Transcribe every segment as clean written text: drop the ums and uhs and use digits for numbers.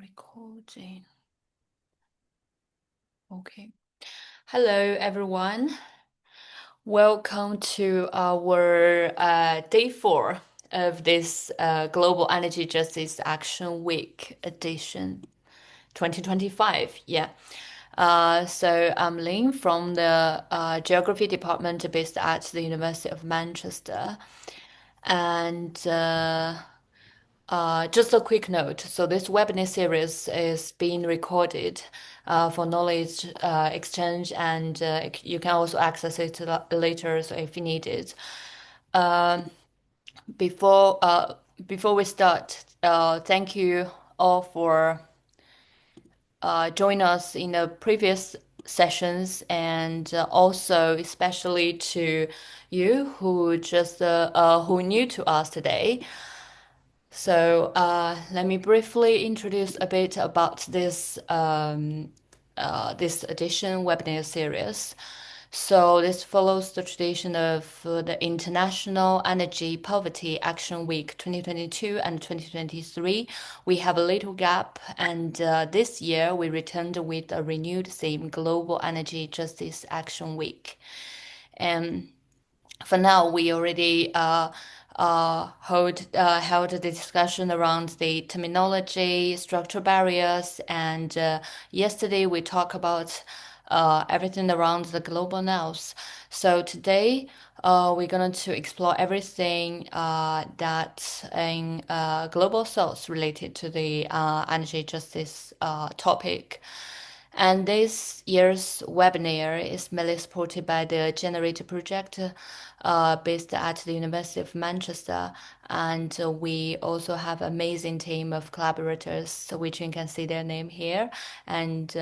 Recording. Okay. Hello, everyone. Welcome to our day 4 of this Global Energy Justice Action Week edition 2025. Yeah. So I'm Lynn from the Geography Department based at the University of Manchester. And just a quick note. So this webinar series is being recorded for knowledge exchange, and you can also access it later, so if you need it. Before before we start, thank you all for joining us in the previous sessions, and also especially to you who just who new to us today. So let me briefly introduce a bit about this edition webinar series. So this follows the tradition of the International Energy Poverty Action Week 2022 and 2023. We have a little gap, and this year we returned with a renewed theme, Global Energy Justice Action Week. And for now, we already held a discussion around the terminology, structural barriers, and yesterday we talked about everything around the global north. So today, we're going to explore everything that in global south related to the energy justice topic. And this year's webinar is mainly supported by the Generator project based at the University of Manchester. And we also have an amazing team of collaborators, which you can see their name here, and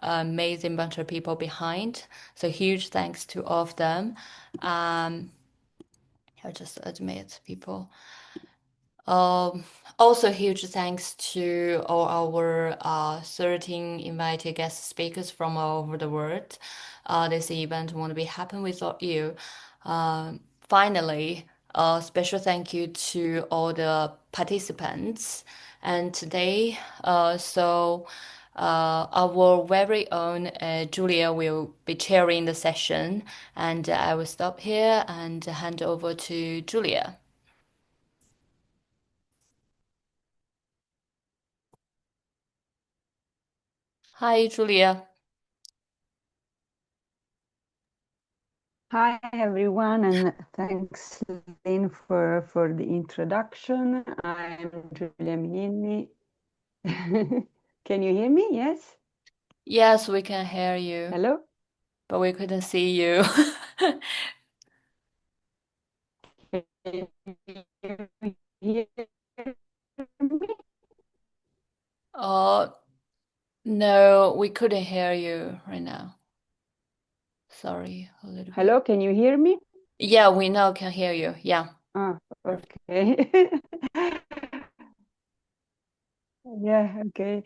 amazing bunch of people behind. So huge thanks to all of them. I'll just admit people. Also, huge thanks to all our 13 invited guest speakers from all over the world. This event won't be happen without you. Finally, a special thank you to all the participants. And today, our very own Julia will be chairing the session, and I will stop here and hand over to Julia. Hi, Julia. Hi, everyone, and thanks, Lynn, for the introduction. I'm Giulia Minini. Can you hear me? Yes? Yes, we can hear you, Hello? but we couldn't see you. Can you hear me? Oh, no, we couldn't hear you right now. Sorry, a little bit. Hello, can you hear me? Yeah, we now can hear you. Yeah. Ah, Perfect. okay. Yeah, okay.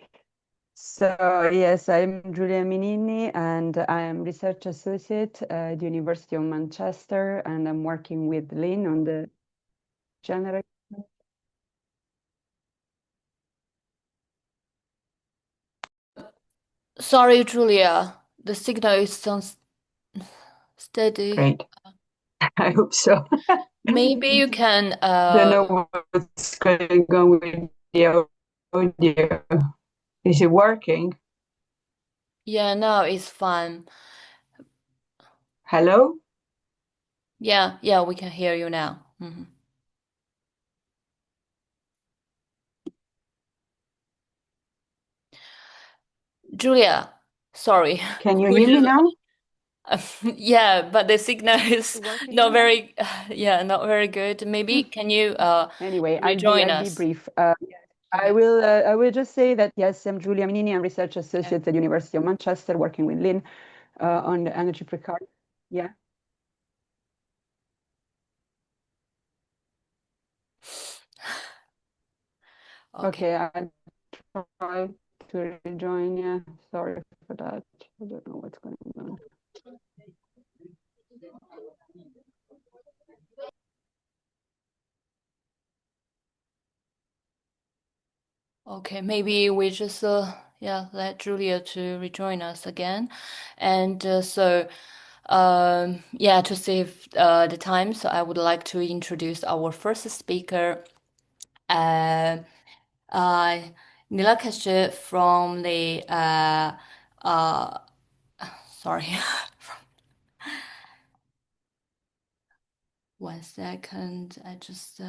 So, yes, I'm Giulia Minini, and I'm research associate at the University of Manchester, and I'm working with Lynn on the general. Sorry, Julia. The signal is so steady. Great. I hope so. Maybe you can Don't know what's going on with the audio. Is it working? yeah, no, it's fine. Hello? Yeah, we can hear you now. Julia, sorry. Can you We hear me just now? yeah, but the signal Is is it working not now? very, yeah, not very good. Maybe can you Anyway, rejoin I'll be us? brief. Okay. I will just say that yes, I'm Giulia Minini. I'm research associate at the University of Manchester, working with Lynn on the energy precarity. Yeah. Okay. Okay, I try to rejoin. Yeah, sorry for that. I don't know what's going on. Okay, maybe we just yeah, let Julia to rejoin us again. And yeah, to save the time, so I would like to introduce our first speaker, uh, uh, Nilakash from the uh, sorry, one second, I just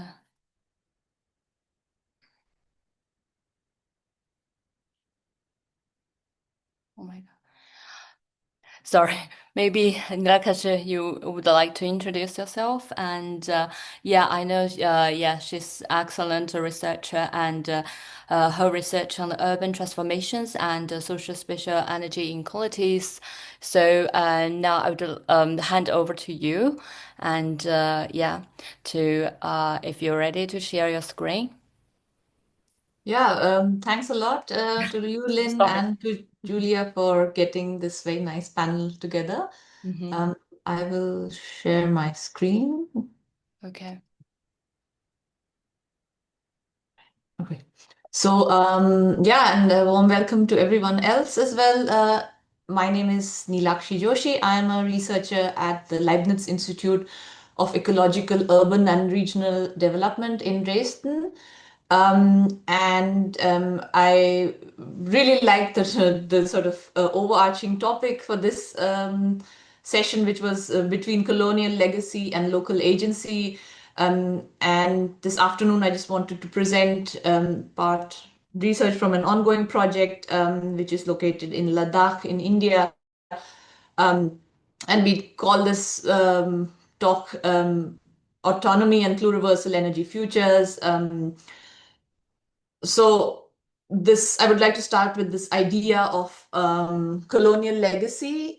oh my God. Sorry, maybe Nilakash, you would like to introduce yourself. And yeah, I know, yeah, she's excellent researcher, and her research on the urban transformations and social spatial energy inequalities. So now I would hand over to you, and yeah, to if you're ready to share your screen. Yeah, thanks a lot to you, Lynn, Sorry. and to Julia for getting this very nice panel together. Hmm. Um, I will share my screen. Okay. Okay. So, yeah, and a warm welcome to everyone else as well. My name is Neelakshi Joshi. I am a researcher at the Leibniz Institute of Ecological, Urban and Regional Development in Dresden. And I really like the sort of overarching topic for this session, which was between colonial legacy and local agency. And this afternoon, I just wanted to present part research from an ongoing project, which is located in Ladakh in India. Um, and we call this talk Autonomy and Pluriversal Energy Futures. So this, I would like to start with this idea of colonial legacy,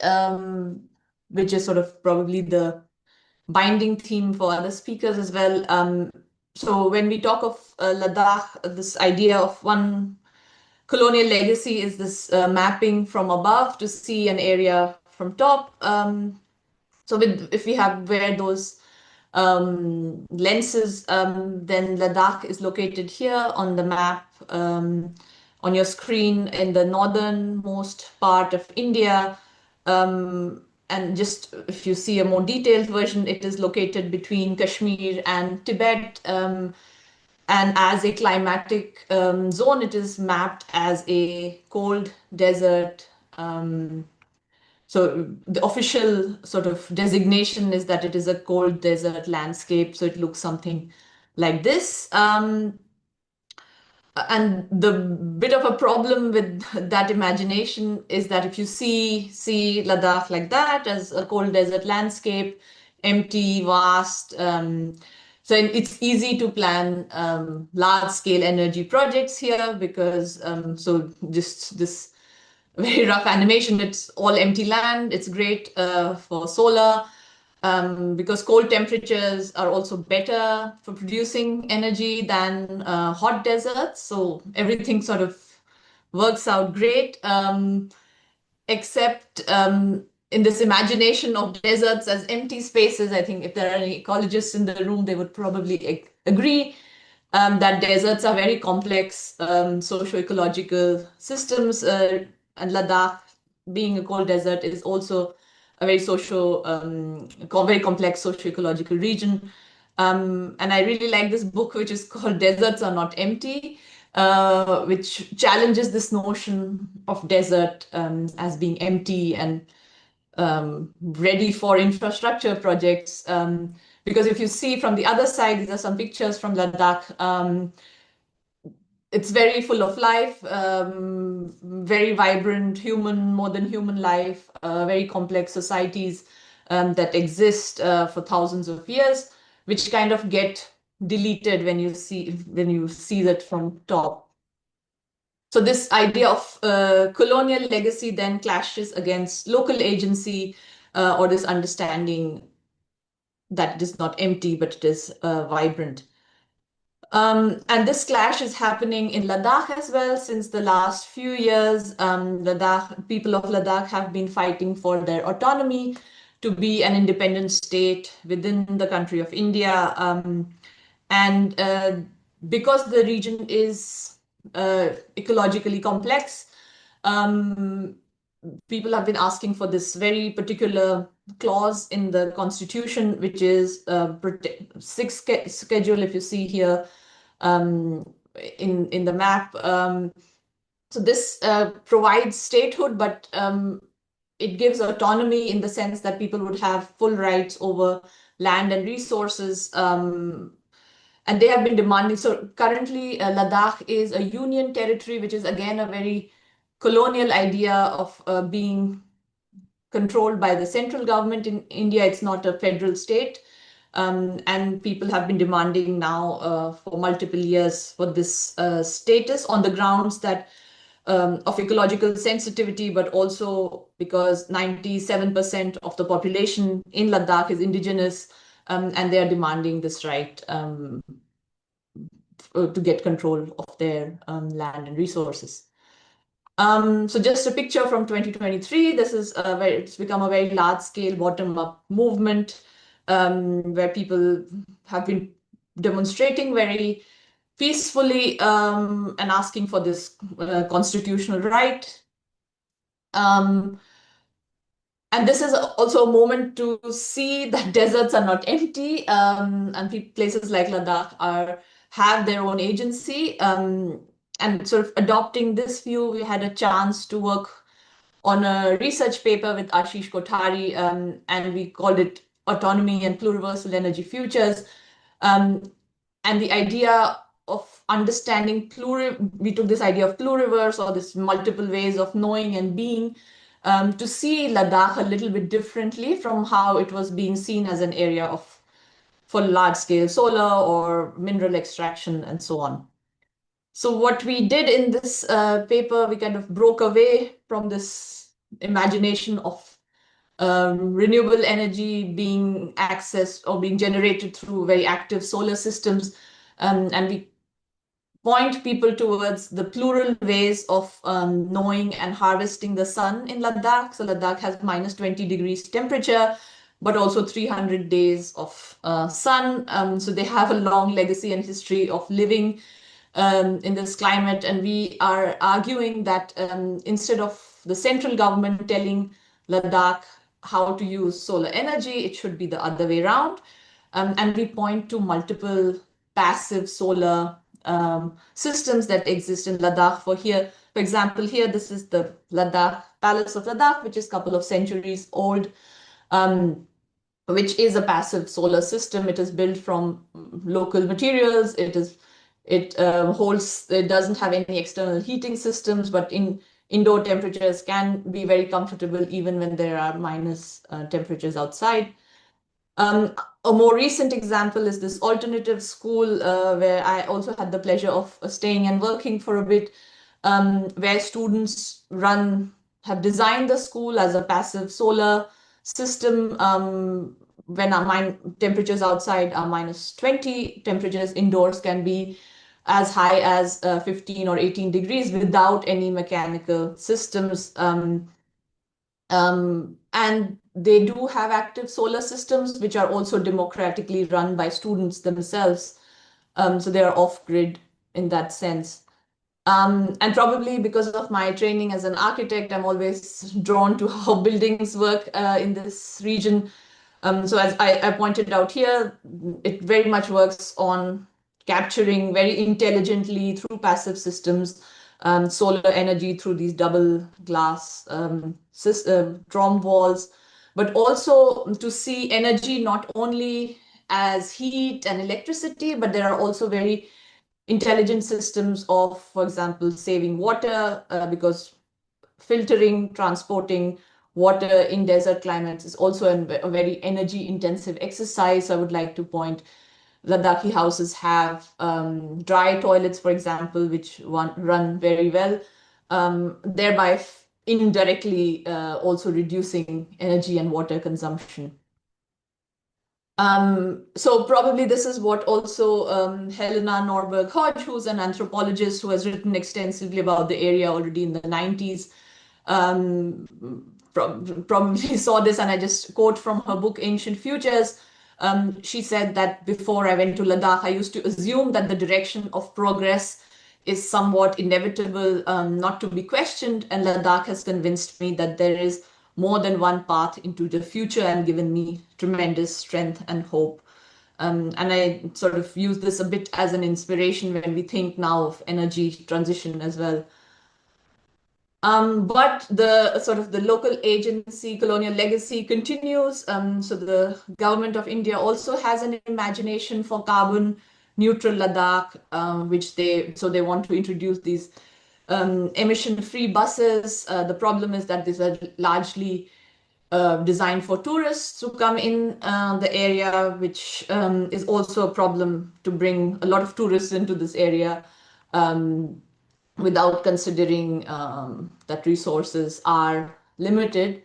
which is sort of probably the binding theme for other speakers as well. So when we talk of Ladakh, this idea of one colonial legacy is this mapping from above to see an area from top. So if we have where those lenses, then Ladakh is located here on the map on your screen in the northernmost part of India. And just if you see a more detailed version, it is located between Kashmir and Tibet. And as a climatic zone, it is mapped as a cold desert. So the official sort of designation is that it is a cold desert landscape. So it looks something like this. And the bit of a problem with that imagination is that if you see Ladakh like that as a cold desert landscape, empty, vast, so it's easy to plan large scale energy projects here because so just this very rough animation. It's all empty land. It's great for solar because cold temperatures are also better for producing energy than hot deserts. So everything sort of works out great, except in this imagination of deserts as empty spaces. I think if there are any ecologists in the room, they would probably agree that deserts are very complex socio-ecological systems, and Ladakh, being a cold desert, is also a very very complex socio-ecological region. And I really like this book, which is called Deserts Are Not Empty, which challenges this notion of desert as being empty and ready for infrastructure projects. Because if you see from the other side, these are some pictures from Ladakh. It's very full of life, very vibrant human, more than human life, very complex societies that exist for thousands of years, which kind of get deleted when you see that from top. So this idea of colonial legacy then clashes against local agency, or this understanding that it is not empty, but it is vibrant. And this clash is happening in Ladakh as well since the last few years. People of Ladakh have been fighting for their autonomy to be an independent state within the country of India. And because the region is ecologically complex. Um, People have been asking for this very particular clause in the constitution, which is sixth schedule, if you see here um, in the map. So this provides statehood, but it gives autonomy in the sense that people would have full rights over land and resources. And they have been demanding. So currently, Ladakh is a union territory, which is again a very colonial idea of being controlled by the central government in India. It's not a federal state. And people have been demanding now for multiple years for this status on the grounds that of ecological sensitivity, but also because 97% of the population in Ladakh is indigenous, and they are demanding this right to get control of their land and resources. So just a picture from 2023. This is it's become a very large scale bottom-up movement where people have been demonstrating very peacefully and asking for this constitutional right. And this is also a moment to see that deserts are not empty, and places like Ladakh have their own agency. And sort of adopting this view, we had a chance to work on a research paper with Ashish Kothari, and we called it Autonomy and Pluriversal Energy Futures. And the idea of understanding we took this idea of pluriverse, or this multiple ways of knowing and being, to see Ladakh a little bit differently from how it was being seen as an area for large scale solar or mineral extraction and so on. So what we did in this paper, we kind of broke away from this imagination of renewable energy being accessed or being generated through very active solar systems. And we point people towards the plural ways of knowing and harvesting the sun in Ladakh. So Ladakh has -20 degrees temperature, but also 300 days of sun. So they have a long legacy and history of living in this climate. And we are arguing that instead of the central government telling Ladakh how to use solar energy, it should be the other way around. And we point to multiple passive solar systems that exist in Ladakh. For example, here, this is the Ladakh Palace of Ladakh, which is a couple of centuries old, which is a passive solar system. It is built from local materials. It doesn't have any external heating systems, but indoor temperatures can be very comfortable even when there are minus temperatures outside. A more recent example is this alternative school where I also had the pleasure of staying and working for a bit, where students have designed the school as a passive solar system. When our temperatures outside are -20, temperatures indoors can be as high as 15 or 18 degrees without any mechanical systems. And they do have active solar systems, which are also democratically run by students themselves. So they are off-grid in that sense. And probably because of my training as an architect, I'm always drawn to how buildings work in this region. So as I pointed out here, it very much works on capturing very intelligently through passive systems solar energy through these double glass drum walls, but also to see energy not only as heat and electricity, but there are also very intelligent systems of, for example, saving water, because filtering, transporting water in desert climates is also a very energy intensive exercise. I would like to point Ladakhi houses have dry toilets, for example, which run very well, thereby indirectly also reducing energy and water consumption. So probably this is what also Helena Norberg Hodge, who's an anthropologist who has written extensively about the area already in the 90s, probably saw this, and I just quote from her book, Ancient Futures. She said that before I went to Ladakh, I used to assume that the direction of progress is somewhat inevitable, not to be questioned. And Ladakh has convinced me that there is more than one path into the future and given me tremendous strength and hope. And I sort of use this a bit as an inspiration when we think now of energy transition as well. But the sort of the local agency, Colonial legacy continues. So the government of India also has an imagination for carbon neutral Ladakh, which they want to introduce these emission-free buses. The problem is that these are largely designed for tourists to come in the area, which is also a problem to bring a lot of tourists into this area. Without considering that resources are limited.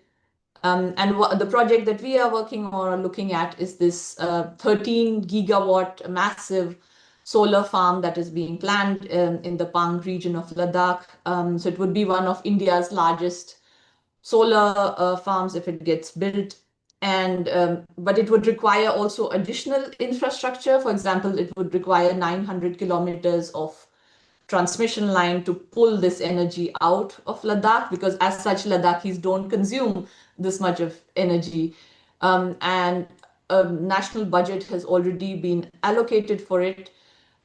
And the project that we are working on or looking at is this 13 gigawatt massive solar farm that is being planned in the Pang region of Ladakh. So it would be one of India's largest solar farms if it gets built. And but it would require also additional infrastructure. For example, it would require 900 kilometers of transmission line to pull this energy out of Ladakh, because as such, Ladakhis don't consume this much of energy. And a national budget has already been allocated for it.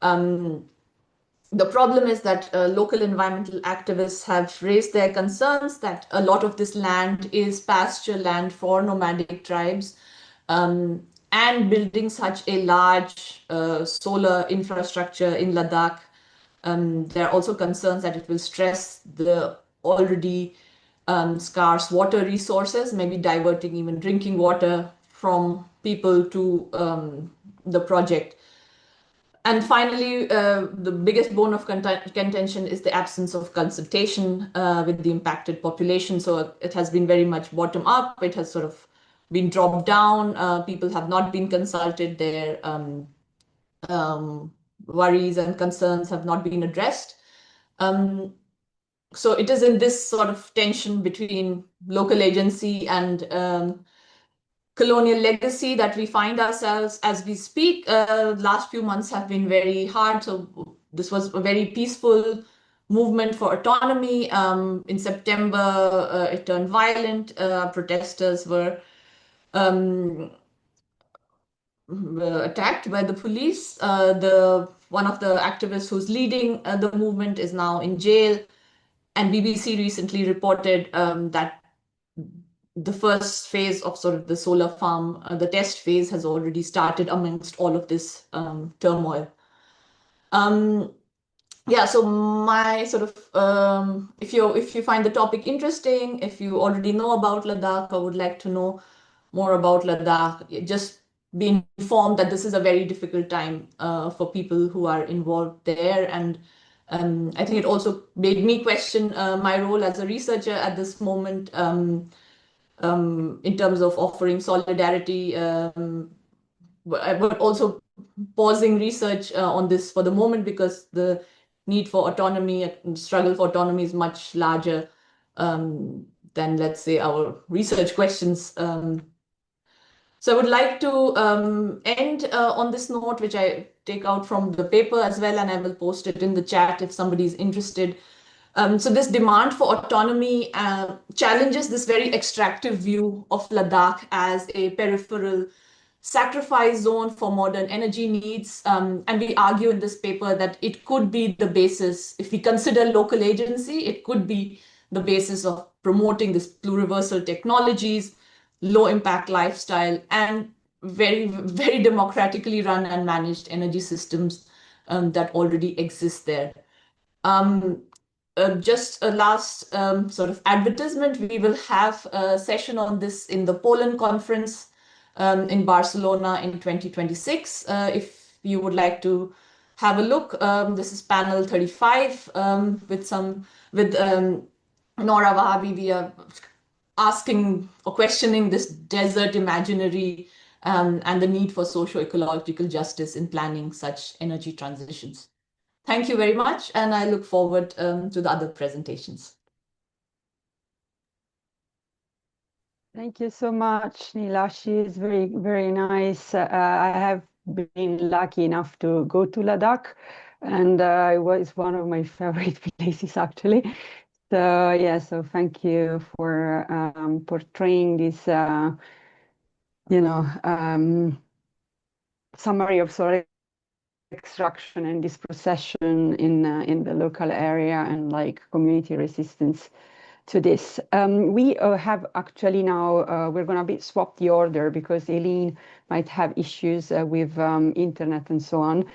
The problem is that local environmental activists have raised their concerns that a lot of this land is pasture land for nomadic tribes. And building such a large solar infrastructure in Ladakh, there are also concerns that it will stress the already scarce water resources, maybe diverting even drinking water from people to the project. And finally, the biggest bone of contention is the absence of consultation with the impacted population. So it has been very much bottom up. It has sort of been dropped down. People have not been consulted. Their worries and concerns have not been addressed. So it is in this sort of tension between local agency and colonial legacy that we find ourselves as we speak. Last few months have been very hard. So this was a very peaceful movement for autonomy. In September, it turned violent. Protesters were attacked by the police. The one of the activists who's leading the movement is now in jail. And BBC recently reported that the first phase of sort of the solar farm, the test phase, has already started amongst all of this turmoil. Yeah, so my sort of if you find the topic interesting, if you already know about Ladakh or would like to know more about Ladakh, just be informed that this is a very difficult time for people who are involved there. And I think it also made me question my role as a researcher at this moment, in terms of offering solidarity, but also pausing research on this for the moment, because the need for autonomy and struggle for autonomy is much larger than, let's say, our research questions. So I would like to end on this note, which I take out from the paper as well, and I will post it in the chat if somebody is interested. So this demand for autonomy challenges this very extractive view of Ladakh as a peripheral sacrifice zone for modern energy needs. And we argue in this paper that it could be the basis, if we consider local agency, it could be the basis of promoting this pluriversal technologies, low impact lifestyle, and very, very democratically run and managed energy systems that already exist there. Just a last sort of advertisement. We will have a session on this in the Poland conference in Barcelona in 2026. If you would like to have a look, this is panel 35 with Nora Wahabi. We are asking or questioning this desert imaginary and the need for socio-ecological justice in planning such energy transitions. Thank you very much, and I look forward to the other presentations. Thank you so much, Nilashi. It's very, very nice. I have been lucky enough to go to Ladakh and it was one of my favorite places actually. So yeah, so thank you for portraying this, summary of soil extraction and this procession in the local area and like community resistance to this. We have actually now, we're going to swap the order because Eileen might have issues with internet and so on.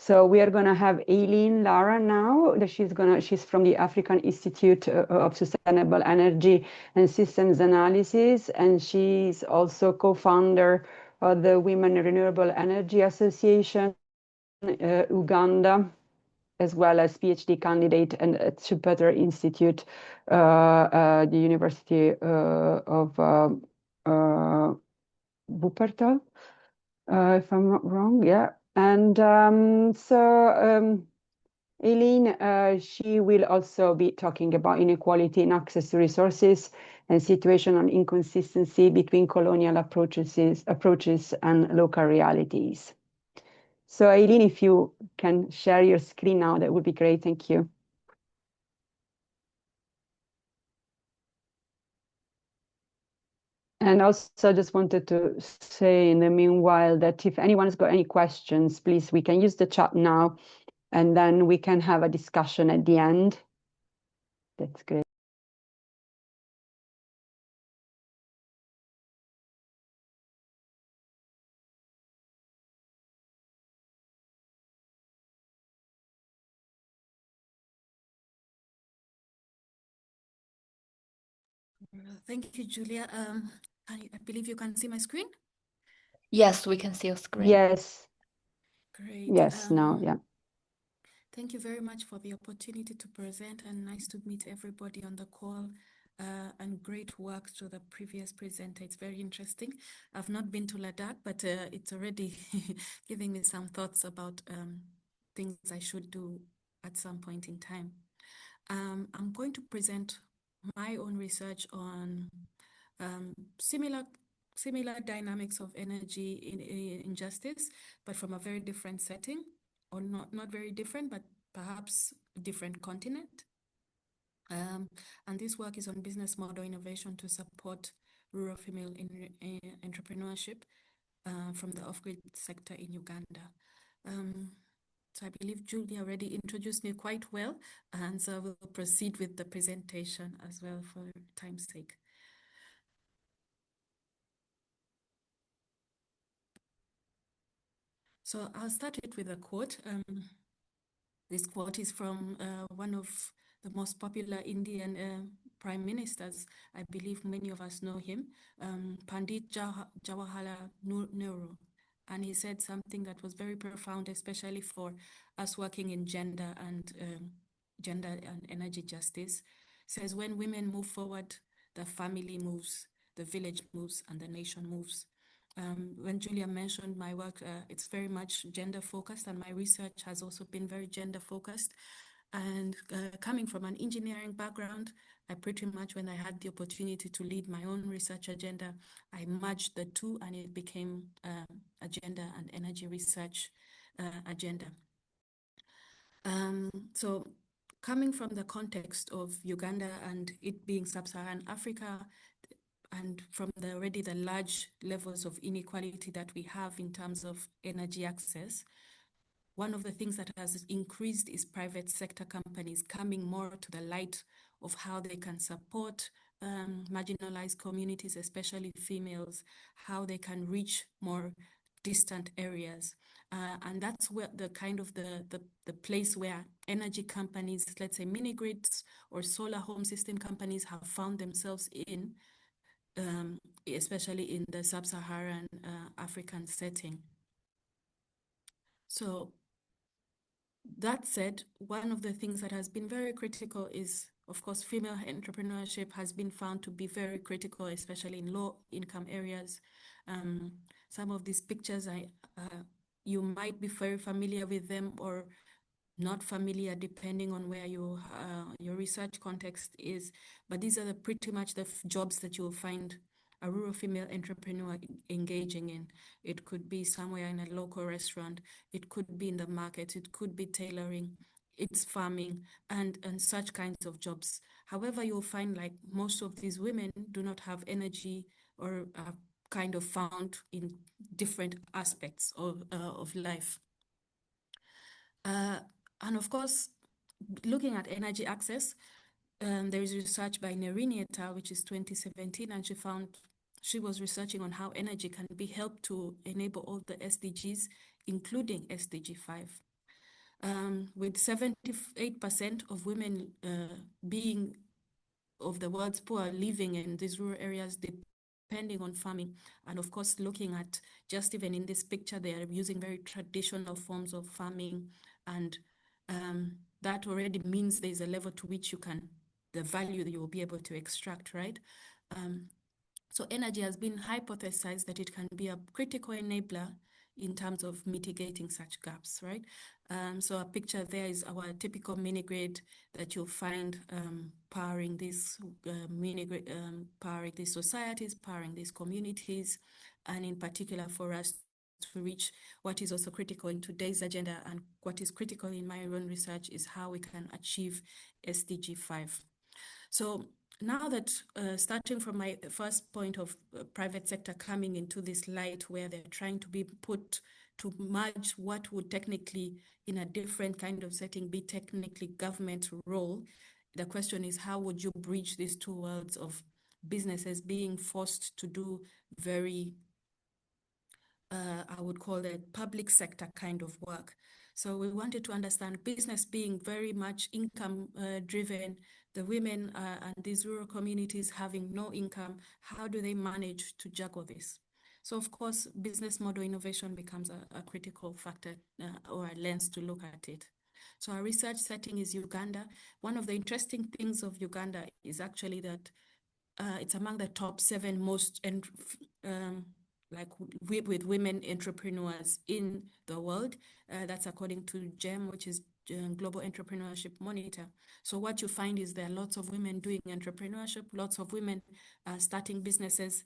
So we are going to have Eileen Lara now. She's from the African Institute of Sustainable Energy and Systems Analysis, and she's also co-founder of the Women Renewable Energy Association, Uganda, as well as PhD candidate and at Sub-Saharan Institute, the University of Wuppertal, if I'm not wrong. Yeah. And Eileen, she will also be talking about inequality in access to resources and situational inconsistency between colonial approaches and local realities. So Eileen, if you can share your screen now, that would be great. Thank you. And also just wanted to say in the meanwhile that if anyone's got any questions, please, we can use the chat now and then we can have a discussion at the end. That's great. Thank you, Julia. I believe you can see my screen. Yes, we can see your screen. Yes. Great. Yes, now, yeah. Thank you very much for the opportunity to present, and nice to meet everybody on the call. And great work to the previous presenter. It's very interesting. I've not been to Ladakh, but it's already giving me some thoughts about things I should do at some point in time. I'm going to present my own research on similar dynamics of energy injustice, but from a very different setting, or not very different, but perhaps a different continent. And this work is on business model innovation to support rural female entrepreneurship from the off-grid sector in Uganda. So I believe Julia already introduced me quite well, and so I will proceed with the presentation as well for time's sake. So I'll start it with a quote. This quote is from one of the most popular Indian prime ministers. I believe many of us know him, Pandit Jawaharlal Nehru. And he said something that was very profound, especially for us working in gender and energy justice. Says, when women move forward, the family moves, the village moves, and the nation moves. When Julia mentioned my work, it's very much gender focused, and my research has also been very gender focused. And coming from an engineering background, I pretty much, when I had the opportunity to lead my own research agenda, I merged the two, and it became a gender and energy research agenda. So coming from the context of Uganda and it being Sub-Saharan Africa, and from already the large levels of inequality that we have in terms of energy access, one of the things that has increased is private sector companies coming more to the light of how they can support marginalized communities, especially females, how they can reach more distant areas. And that's where the kind of the place where energy companies, let's say mini grids or solar home system companies, have found themselves in, especially in the Sub-Saharan African setting. So that said, one of the things that has been very critical is, of course, female entrepreneurship has been found to be very critical, especially in low-income areas. Some of these pictures, you might be very familiar with them or not familiar, depending on where your research context is. But these are pretty much the jobs that you will find a rural female entrepreneur engaging in. It could be somewhere in a local restaurant, it could be in the market, it could be tailoring, it's farming, and such kinds of jobs. However, you'll find like most of these women do not have energy or are kind of found in different aspects of life. And of course, looking at energy access, there is research by Nerini et al., which is 2017, and she was researching on how energy can be helped to enable all the SDGs, including SDG 5. With 78% of women being of the world's poor living in these rural areas depending on farming, and of course looking at just even in this picture they are using very traditional forms of farming, and that already means there's a level to which the value that you will be able to extract, right? So energy has been hypothesized that it can be a critical enabler in terms of mitigating such gaps, right? So a picture there is our typical mini grid that you'll find powering these mini grid, powering these societies, powering these communities, and in particular for us to reach what is also critical in today's agenda and what is critical in my own research is how we can achieve SDG 5. So now that starting from my first point of private sector coming into this light where they're trying to be put to merge what would technically in a different kind of setting be technically government role, the question is how would you bridge these two worlds of businesses being forced to do very I would call it public sector kind of work. So we wanted to understand business being very much income driven, the women and these rural communities having no income, how do they manage to juggle this? So of course, business model innovation becomes a critical factor or a lens to look at it. So our research setting is Uganda. One of the interesting things of Uganda is actually that it's among the top 7 most with women entrepreneurs in the world. That's according to GEM, which is Global Entrepreneurship Monitor. So what you find is there are lots of women doing entrepreneurship, lots of women starting businesses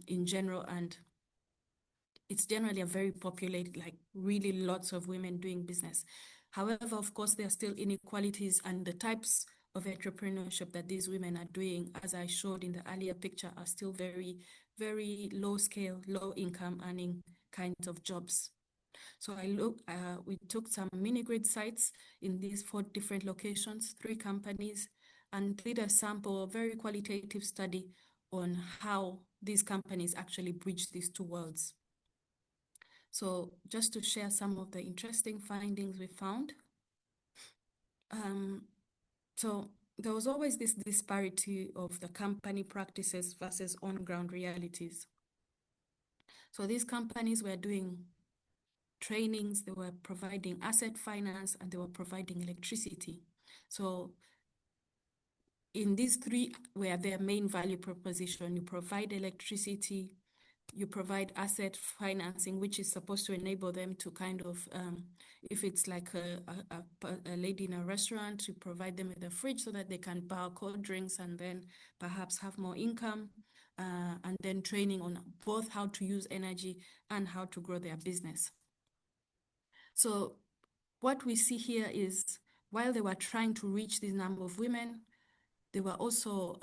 in general, and it's generally a very populated, like really lots of women doing business. However, of course, there are still inequalities, and the types of entrepreneurship that these women are doing, as I showed in the earlier picture, are still very, very low scale, low income earning kinds of jobs. So we took some mini grid sites in these 4 different locations, 3 companies, and did a sample, very qualitative study on how these companies actually bridge these 2 worlds. So just to share some of the interesting findings we found. So there was always this disparity of the company practices versus on-ground realities. So these companies were doing trainings, they were providing asset finance, and they were providing electricity. So in these 3 were their main value proposition. You provide electricity, you provide asset financing, which is supposed to enable them to kind of, if it's like a lady in a restaurant, you provide them with a fridge so that they can buy cold drinks and then perhaps have more income, and then training on both how to use energy and how to grow their business. So what we see here is while they were trying to reach this number of women, they were also,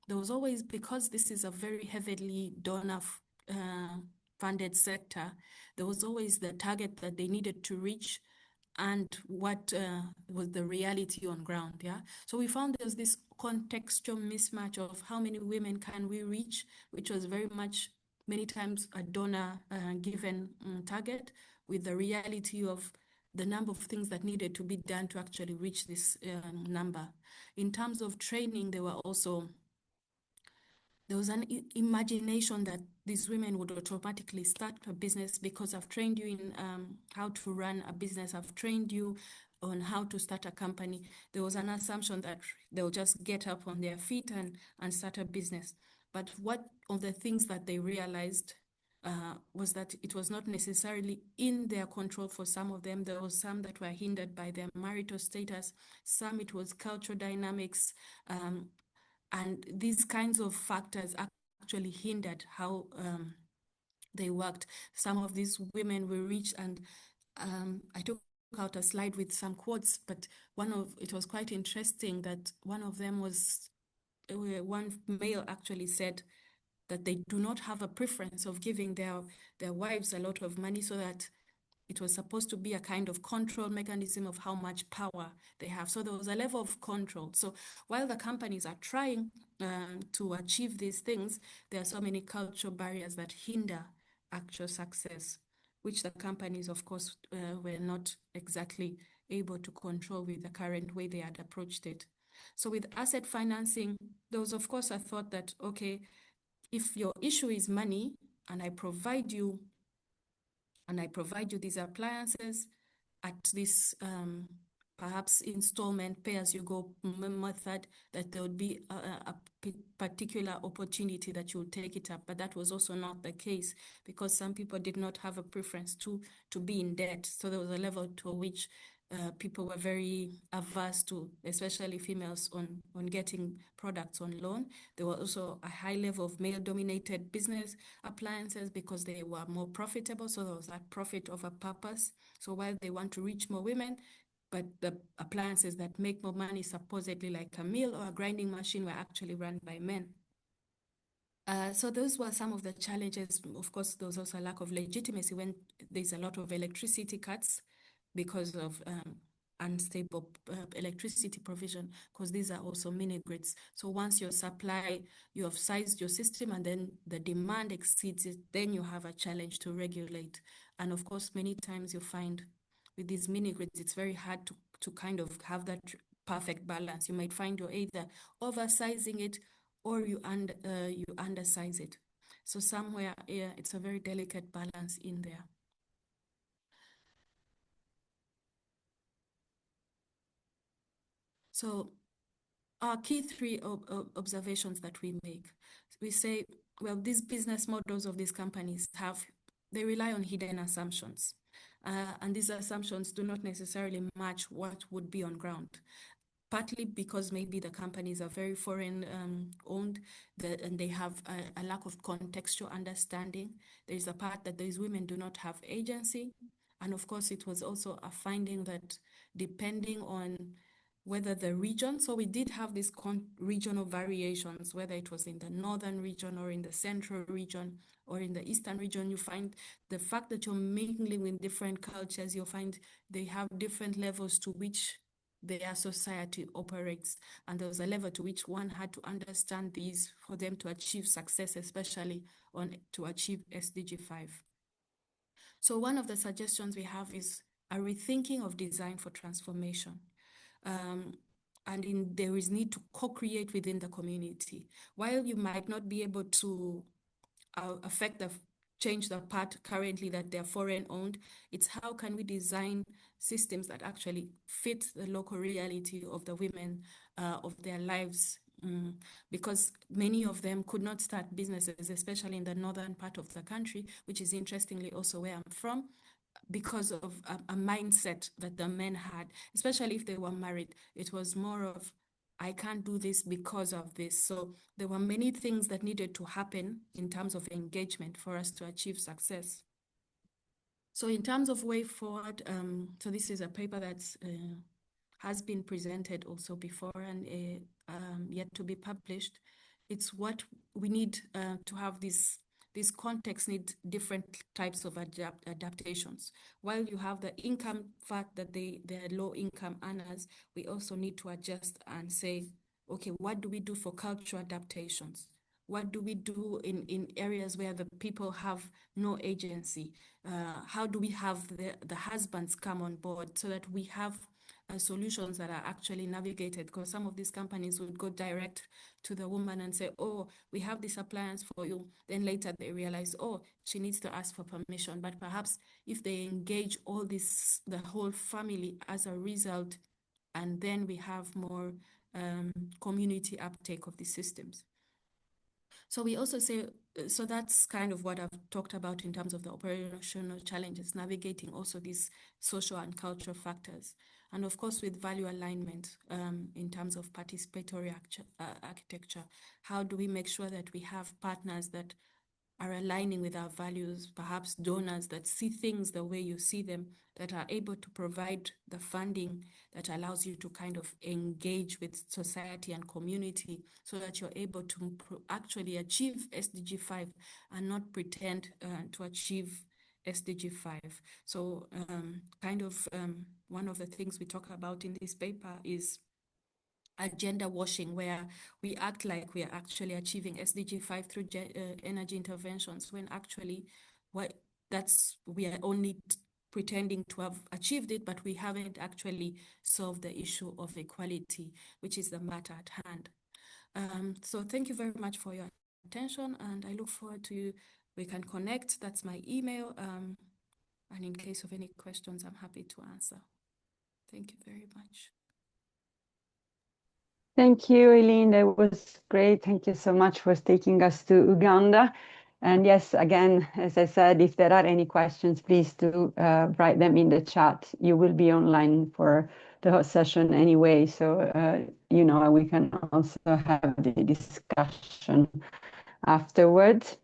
there was always, because this is a very heavily donor funded sector, there was always the target that they needed to reach and what was the reality on ground, yeah? So we found there's this contextual mismatch of how many women can we reach, which was very much many times a donor given target, with the reality of the number of things that needed to be done to actually reach this number. In terms of training, there was an imagination that these women would automatically start a business because I've trained you in how to run a business, I've trained you on how to start a company. There was an assumption that they'll just get up on their feet and start a business. But one of the things that they realized was that it was not necessarily in their control for some of them. There was some that were hindered by their marital status, some it was cultural dynamics, and these kinds of factors actually hindered how they worked. Some of these women were rich, and I took out a slide with some quotes, but it was quite interesting that one of them was, one male actually said that they do not have a preference of giving their wives a lot of money, so that it was supposed to be a kind of control mechanism of how much power they have. So there was a level of control. So while the companies are trying to achieve these things, there are so many cultural barriers that hinder actual success, which the companies, of course, were not exactly able to control with the current way they had approached it. So with asset financing, there was, of course, a thought that, okay, if your issue is money and I provide you these appliances at this perhaps installment pay-as-you-go method, that there would be a particular opportunity that you would take it up. But that was also not the case, because some people did not have a preference to be in debt. So there was a level to which people were very averse to, especially females, on getting products on loan. There was also a high level of male-dominated business appliances because they were more profitable. So there was that profit over purpose. So while they want to reach more women, but the appliances that make more money, supposedly like a mill or a grinding machine, were actually run by men. So those were some of the challenges. Of course, there was also a lack of legitimacy when there's a lot of electricity cuts because of unstable electricity provision, because these are also mini grids. So once your supply, you have sized your system and then the demand exceeds it, then you have a challenge to regulate. And of course, many times you find with these mini grids, it's very hard to kind of have that perfect balance. You might find you're either oversizing it or you undersize it. So somewhere, yeah, it's a very delicate balance in there. So our key three observations that we make, we say, well, these business models of these companies they rely on hidden assumptions. And these assumptions do not necessarily match what would be on ground. Partly because maybe the companies are very foreign owned, and they have a lack of contextual understanding. There's a part that these women do not have agency. And of course, it was also a finding that depending on whether the region, so we did have these regional variations, whether it was in the northern region or in the central region or in the eastern region, you find the fact that you're mingling with different cultures, you'll find they have different levels to which their society operates. And there was a level to which one had to understand these for them to achieve success, especially to achieve SDG 5. So one of the suggestions we have is a rethinking of design for transformation. And there is need to co-create within the community. While you might not be able to change the part currently that they're foreign owned, it's how can we design systems that actually fit the local reality of the women, of their lives, because many of them could not start businesses, especially in the northern part of the country, which is interestingly also where I'm from, because of a mindset that the men had, especially if they were married. It was more of, I can't do this because of this. So there were many things that needed to happen in terms of engagement for us to achieve success. So in terms of way forward, so this is a paper that has been presented also before and yet to be published. It's what we need to have this context need different types of adaptations. While you have the income fact that they're low income earners, we also need to adjust and say, okay, what do we do for cultural adaptations? What do we do in areas where the people have no agency? How do we have the husbands come on board so that we have solutions that are actually navigated? Because some of these companies would go direct to the woman and say, oh, we have this appliance for you. Then later they realize, oh, she needs to ask for permission. But perhaps if they engage the whole family as a result, and then we have more community uptake of these systems. So we also say, so that's kind of what I've talked about in terms of the operational challenges, navigating also these social and cultural factors. and of course with value alignment in terms of participatory architecture. How do we make sure that we have partners that are aligning with our values, perhaps donors that see things the way you see them, that are able to provide the funding that allows you to kind of engage with society and community so that you're able to actually achieve SDG 5 and not pretend to achieve SDG 5. So one of the things we talk about in this paper is agenda washing, where we act like we are actually achieving SDG 5 through energy interventions, when actually we are only pretending to have achieved it, but we haven't actually solved the issue of equality, which is the matter at hand. So thank you very much for your attention, and I look forward to we can connect. That's my email. And in case of any questions, I'm happy to answer. Thank you very much. Thank you, Eileen. That was great. Thank you so much for taking us to Uganda. And yes, again, as I said, if there are any questions, please do write them in the chat. You will be online for the whole session anyway, so we can also have the discussion afterwards.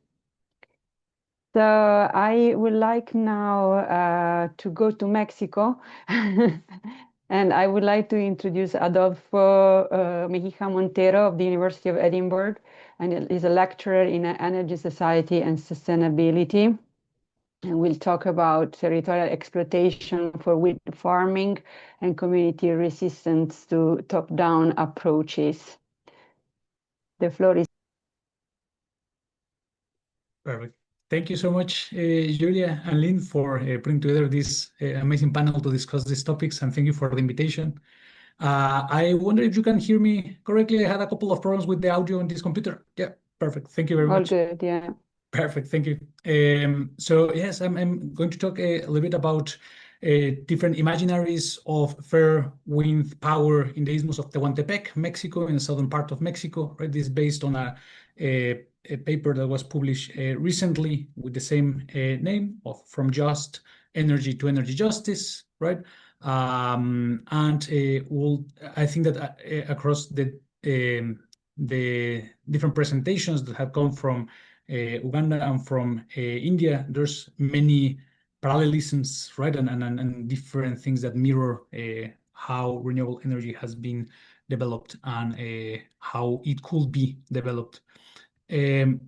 So I would like now to go to Mexico. And I would like to introduce Adolfo Mejia Montero of the University of Edinburgh, and is a lecturer in energy society and sustainability. And we'll talk about territorial exploitation for wind farming and community resistance to top-down approaches. The floor is. Perfect. Thank you so much, Julia and Lynn, for putting together this amazing panel to discuss these topics, and thank you for the invitation. I wonder if you can hear me correctly. I had a couple of problems with the audio on this computer. Yeah, perfect. Thank you very much. All good, yeah. Perfect, thank you. So yes, I'm going to talk a little bit about different imaginaries of fair wind power in the Isthmus of Tehuantepec, Mexico, in the southern part of Mexico. Right, this is based on a paper that was published recently with the same name of From Just Energy to Energy Justice, right? And I think that across the different presentations that have come from Uganda and from India, there's many parallelisms, right? And different things that mirror how renewable energy has been developed and how it could be developed.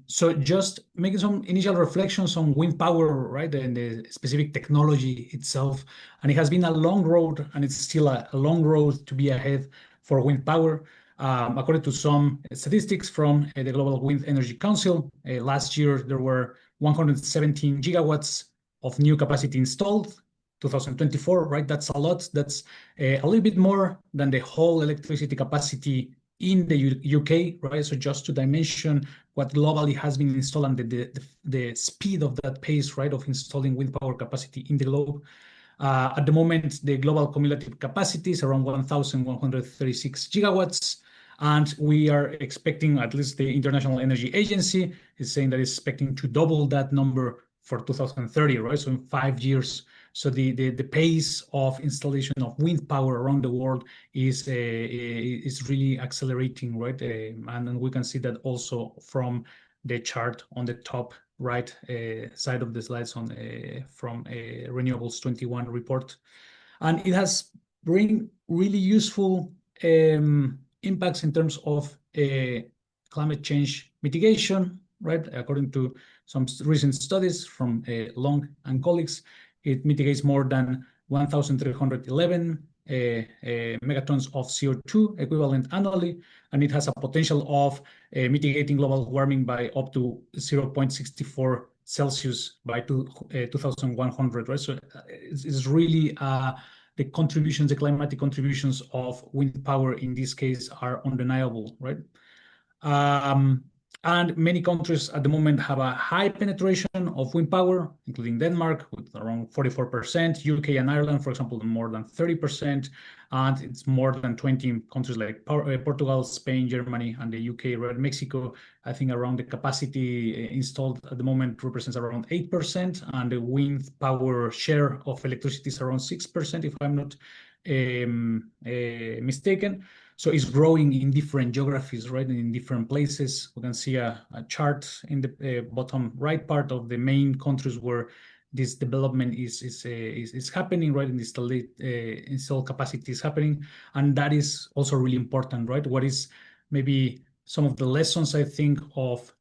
So just making some initial reflections on wind power, right, and the specific technology itself. And it has been a long road, and it's still a long road to be ahead for wind power. According to some statistics from the Global Wind Energy Council, last year there were 117 gigawatts of new capacity installed. 2024, right? That's a lot. That's a little bit more than the whole electricity capacity in the UK, right? So just to dimension what globally has been installed and the speed of that pace, right, of installing wind power capacity in the globe. At the moment, the global cumulative capacity is around 1,136 gigawatts. And we are expecting, at least the International Energy Agency is saying that it's expecting to double that number for 2030, right? So in 5 years. So the pace of installation of wind power around the world is really accelerating, right? And we can see that also from the chart on the top right side of the slides from Renewables 21 report. And it has bring really useful impacts in terms of climate change mitigation, right? According to some recent studies from Long and colleagues, it mitigates more than 1,311 megatons of CO2 equivalent annually, and it has a potential of mitigating global warming by up to 0.64 Celsius by 2100, right? So it's really the contributions, the climatic contributions of wind power in this case are undeniable, right? And many countries at the moment have a high penetration of wind power, including Denmark with around 44%, UK and Ireland, for example, more than 30%, and it's more than 20 in countries like Portugal, Spain, Germany, and the UK, right? Mexico, I think around the capacity installed at the moment represents around 8%, and the wind power share of electricity is around 6%, if I'm not mistaken. So it's growing in different geographies, right, and in different places. We can see a chart in the bottom right part of the main countries where this development is happening, right, and installed capacity is happening, and that is also really important, right? What is maybe some of the lessons I think of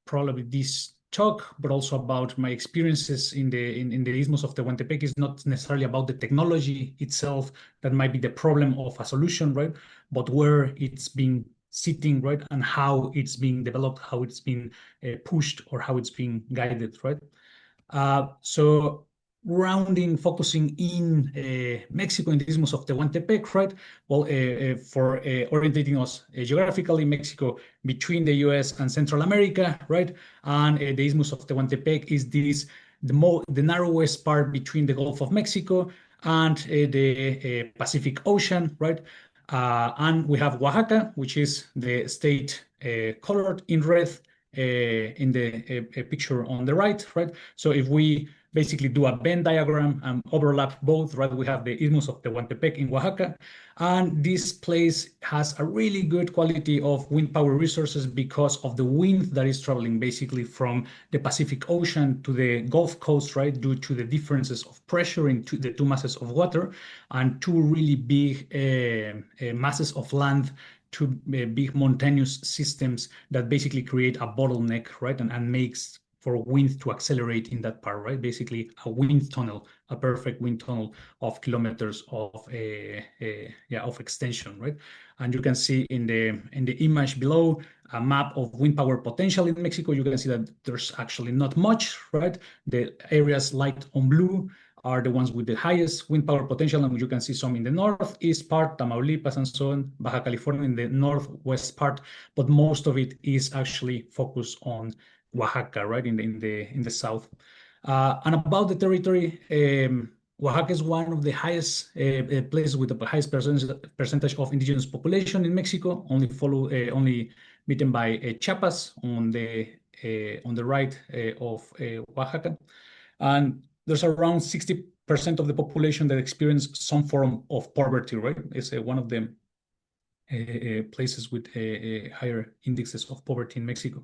probably this talk, but also about my experiences in the Isthmus of Tehuantepec is not necessarily about the technology itself that might be the problem of a solution, right? But where it's being sitting, right, and how it's being developed, how it's being pushed, or how it's being guided, right? So focusing in Mexico, in the Isthmus of Tehuantepec, right? Well, for orientating us geographically, Mexico between the US and Central America, right? And the Isthmus of Tehuantepec is the narrowest part between the Gulf of Mexico and the Pacific Ocean, right? And we have Oaxaca, which is the state colored in red in the picture on the right, right? So if we basically do a Venn diagram and overlap both, right, we have the Isthmus of Tehuantepec in Oaxaca, and this place has a really good quality of wind power resources because of the wind that is traveling basically from the Pacific Ocean to the Gulf Coast, right, due to the differences of pressure in the two masses of water and two really big masses of land, two big mountainous systems that basically create a bottleneck, right, and makes for wind to accelerate in that part, right? Basically, a wind tunnel, a perfect wind tunnel of kilometers of of extension, right? And you can see in the image below a map of wind power potential in Mexico. You can see that there's actually not much, right? The areas light on blue are the ones with the highest wind power potential, and you can see some in the northeast part, Tamaulipas and so on, Baja California in the northwest part, but most of it is actually focused on Oaxaca, right, in the south. And about the territory, Oaxaca is one of the highest places with the highest percentage of indigenous population in Mexico, only beaten by Chiapas on the right of Oaxaca. And there's around 60% of the population that experience some form of poverty, right? It's one of the places with higher indexes of poverty in Mexico.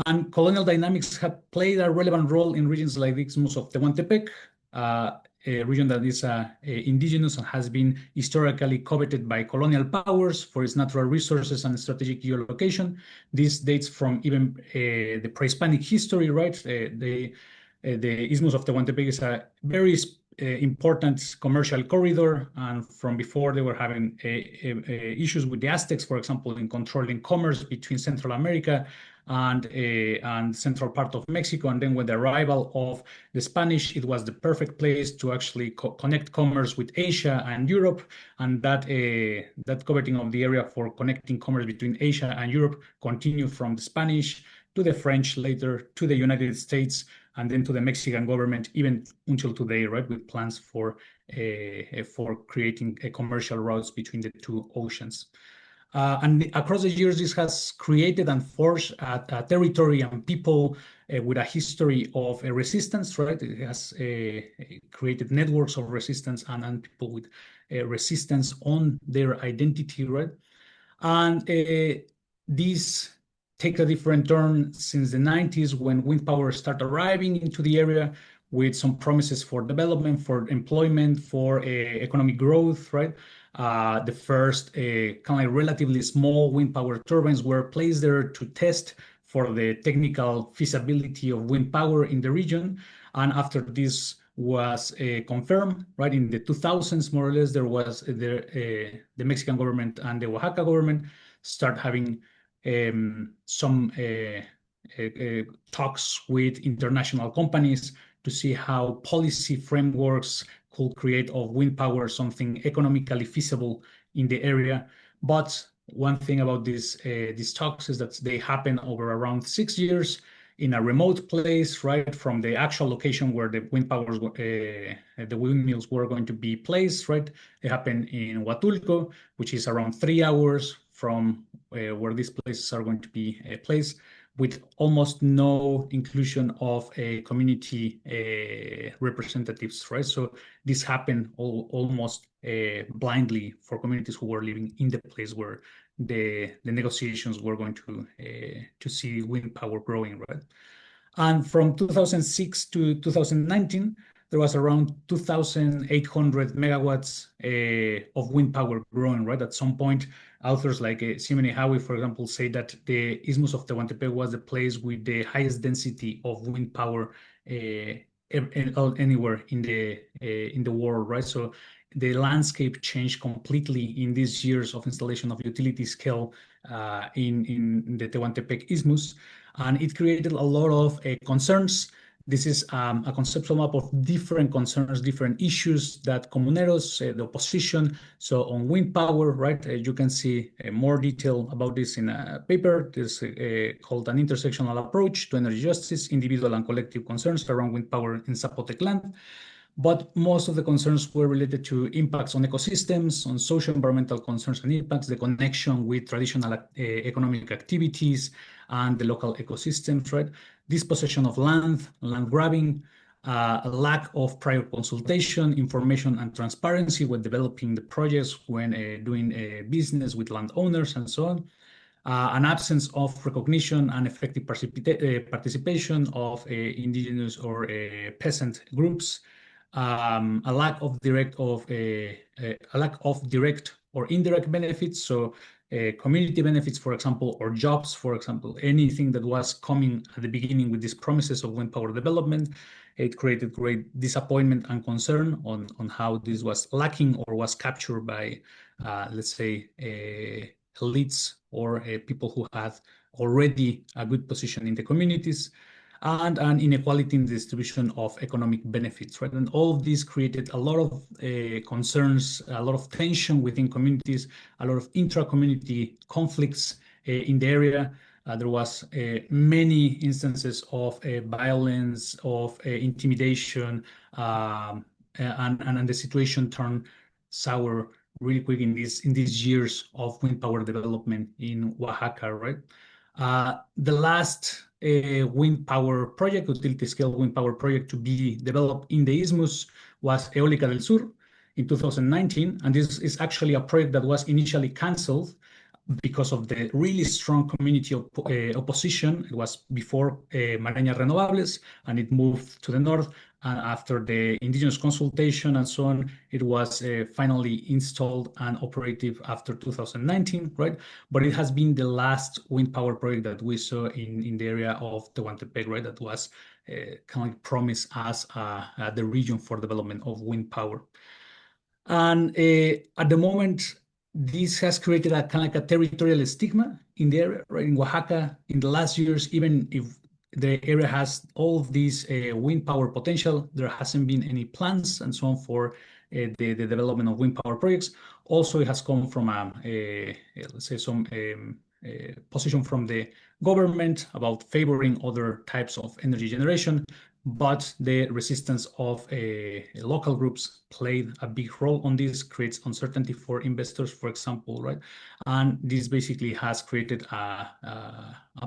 And colonial dynamics have played a relevant role in regions like the Isthmus of Tehuantepec, a region that is indigenous and has been historically coveted by colonial powers for its natural resources and strategic geolocation. This dates from even the pre-Hispanic history, right? The Isthmus of Tehuantepec is a very important commercial corridor, and from before they were having issues with the Aztecs, for example, in controlling commerce between Central America and central part of Mexico. And then with the arrival of the Spanish, it was the perfect place to actually connect commerce with Asia and Europe. And that coveting of the area for connecting commerce between Asia and Europe continued from the Spanish to the French later, to the United States, and then to the Mexican government, even until today, right, with plans for creating commercial routes between the two oceans. And across the years, this has created and forged a territory and people with a history of resistance, right? It has created networks of resistance and people with resistance on their identity, right? And these take a different turn since the 90s when wind power started arriving into the area with some promises for development, for employment, for economic growth, right? The first kind of like relatively small wind power turbines were placed there to test for the technical feasibility of wind power in the region. And after this was confirmed, right, in the 2000s, more or less, there was the Mexican government and the Oaxaca government start having some talks with international companies to see how policy frameworks could create of wind power something economically feasible in the area. But one thing about these talks is that they happen over around 6 years in a remote place, right, from the actual location where the the windmills were going to be placed, right? They happen in Huatulco, which is around 3 hours from where these places are going to be placed. with almost no inclusion of community representatives, right? So this happened almost blindly for communities who were living in the place where the negotiations were going to see wind power growing, right? And from 2006 to 2019, there was around 2,800 megawatts of wind power growing, right? At some point, authors like Simone Howie, for example, say that the Isthmus of Tehuantepec was the place with the highest density of wind power anywhere in the world, right? So the landscape changed completely in these years of installation of utility scale in the Tehuantepec Isthmus, and it created a lot of concerns. This is a conceptual map of different concerns, different issues that comuneros, the opposition, so on wind power, right? You can see more detail about this in a paper. This is called an intersectional approach to energy justice, individual and collective concerns around wind power in Zapotec land. But most of the concerns were related to impacts on ecosystems, on social environmental concerns and impacts, the connection with traditional economic activities and the local ecosystems, right? Dispossession of land grabbing, a lack of prior consultation, information, and transparency when developing the projects, when doing business with landowners, and so on. An absence of recognition and effective participation of indigenous or peasant groups, a lack of direct or indirect benefits. So community benefits, for example, or jobs, for example, anything that was coming at the beginning with these promises of wind power development, it created great disappointment and concern on how this was lacking or was captured by, let's say, elites or people who had already a good position in the communities, and an inequality in the distribution of economic benefits, right? And all of this created a lot of concerns, a lot of tension within communities, a lot of intra-community conflicts in the area. There was many instances of violence, of intimidation, and the situation turned sour really quick in these years of wind power development in Oaxaca, right? The last wind power project, utility scale wind power project to be developed in the Isthmus was Eólica del Sur in 2019. And this is actually a project that was initially canceled because of the really strong community opposition. It was before Mareñas Renovables, and it moved to the north. And after the indigenous consultation and so on, it was finally installed and operative after 2019, right? But it has been the last wind power project that we saw in the area of Tehuantepec, right? That was kind of like promised as the region for development of wind power. And at the moment, this has created a kind of like a territorial stigma in the area, right? In Oaxaca, in the last years, even if the area has all of these wind power potential, there hasn't been any plans and so on for the development of wind power projects. Also, it has come from let's say some position from the government about favoring other types of energy generation, but the resistance of local groups played a big role on this, creates uncertainty for investors, for example, right? And this basically has created a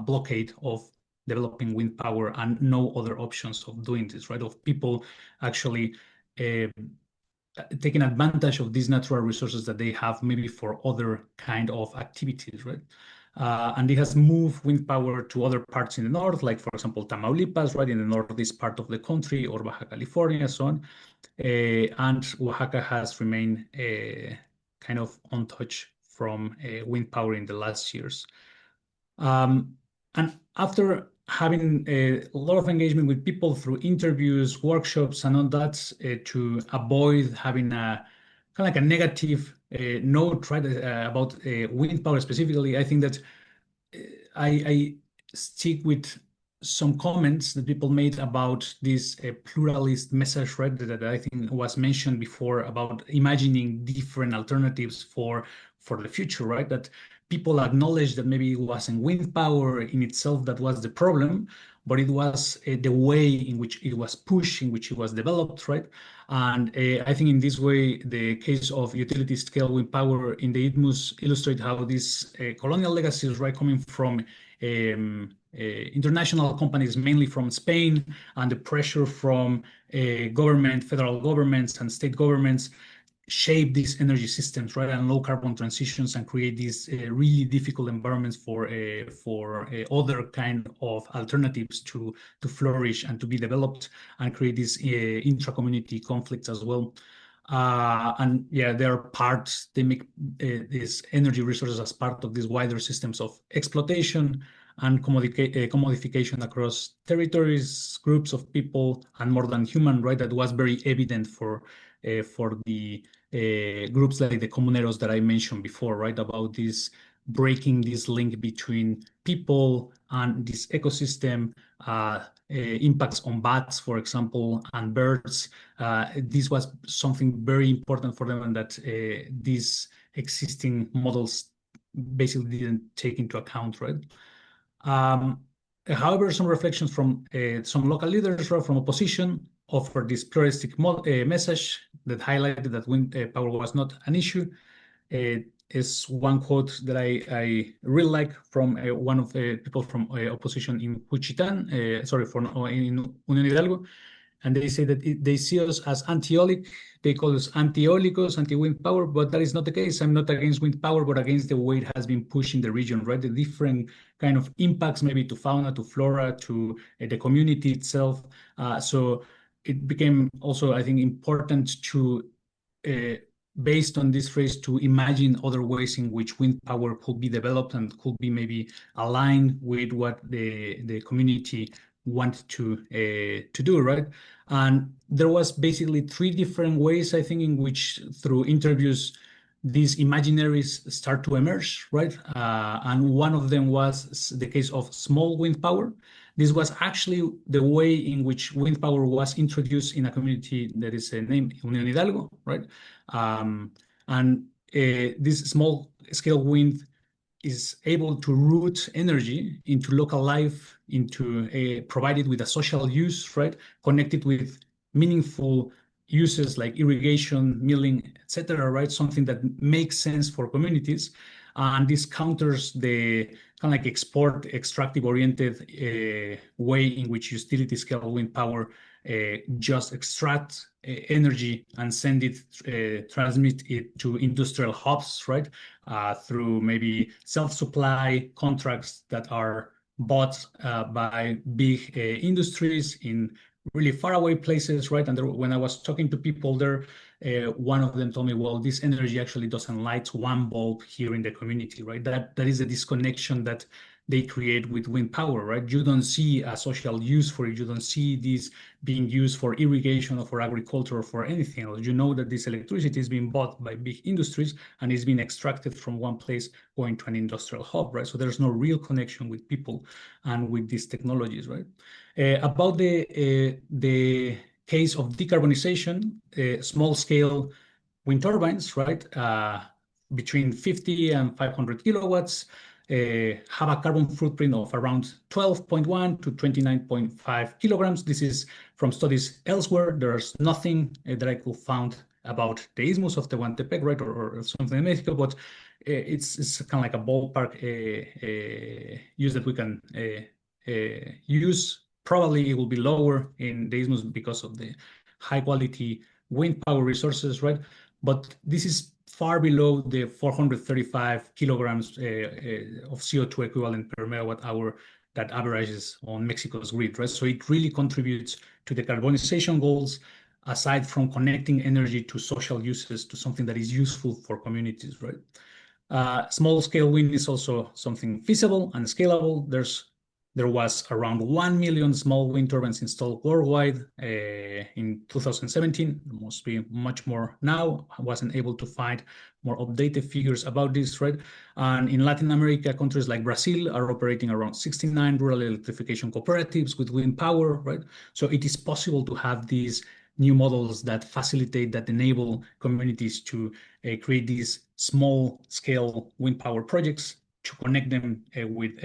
blockade of developing wind power and no other options of doing this, right? Of people actually taking advantage of these natural resources that they have maybe for other kind of activities, right? And it has moved wind power to other parts in the north, like, for example, Tamaulipas, right, in the northeast part of the country, or Baja California, so on. And Oaxaca has remained kind of untouched from wind power in the last years. And after having a lot of engagement with people through interviews, workshops, and all that, to avoid having a kind of like a negative note, right, about wind power specifically, I think that I stick with some comments that people made about this pluralist message, right, that I think was mentioned before about imagining different alternatives for the future, right? That people acknowledged that maybe it wasn't wind power in itself that was the problem, but it was the way in which it was pushed, in which it was developed, right? And I think in this way, the case of utility scale wind power in the ITMUS illustrate how these colonial legacies, right, coming from international companies, mainly from Spain, and the pressure from government, federal governments, and state governments shape these energy systems, right, and low carbon transitions, and create these really difficult environments for other kind of alternatives to flourish and to be developed, and create these intra-community conflicts as well. And yeah, they are parts, they make these energy resources as part of these wider systems of exploitation and commodification across territories, groups of people, and more than human, right? That was very evident for the groups like the comuneros that I mentioned before, right? About this breaking this link between people and this ecosystem, impacts on bats, for example, and birds. This was something very important for them, and that these existing models basically didn't take into account, right? However, some reflections from some local leaders from opposition offered this pluralistic message that highlighted that wind power was not an issue. Is one quote that I really like from one of the people from opposition in Juchitán, sorry, in Unión Hidalgo. And they say that they see us as anti-eolic. They call us anti-eolicos, anti-wind power, but that is not the case. I'm not against wind power, but against the way it has been pushed in the region, right? The different kind of impacts, maybe to fauna, to flora, to the community itself. So it became also, I think, important to, based on this phrase, to imagine other ways in which wind power could be developed and could be maybe aligned with what the community want to do, right? And there was basically three different ways, I think, in which through interviews these imaginaries start to emerge, right? And one of them was the case of small wind power. This was actually the way in which wind power was introduced in a community that is named Unión Hidalgo, right? And this small scale wind is able to route energy into local life, into provided with a social use, right? Connected with meaningful uses like irrigation, milling, etc., right? Something that makes sense for communities. And this counters the kind of like extractive oriented way in which utility scale wind power just extract energy and send it, transmit it to industrial hubs, right? Through maybe self-supply contracts that are bought by big industries in really faraway places, right? And when I was talking to people there, one of them told me, well, this energy actually doesn't light one bulb here in the community, right? That is a disconnection that they create with wind power, right? You don't see a social use for it. You don't see this being used for irrigation or for agriculture or for anything else. You know that this electricity is being bought by big industries and is being extracted from one place going to an industrial hub, right? So there's no real connection with people and with these technologies, right? About the case of decarbonization, small scale wind turbines, right? Between 50 and 500 kilowatts, have a carbon footprint of around 12.1 to 29.5 kilograms. This is from studies elsewhere. There's nothing that I could find about the isthmus of Tehuantepec, right, or something in Mexico, but it's kind of like a ballpark use that we can use. Probably it will be lower in the isthmus because of the high quality wind power resources, right? But this is far below the 435 kilograms of CO2 equivalent per megawatt hour that averages on Mexico's grid, right? So it really contributes to the carbonization goals, aside from connecting energy to social uses, to something that is useful for communities, right? Small scale wind is also something feasible and scalable. There was around 1 million small wind turbines installed worldwide in 2017. There must be much more now. I wasn't able to find more updated figures about this, right? And in Latin America, countries like Brazil are operating around 69 rural electrification cooperatives with wind power, right? So it is possible to have these new models that facilitate, that enable communities to create these small scale wind power projects to connect them with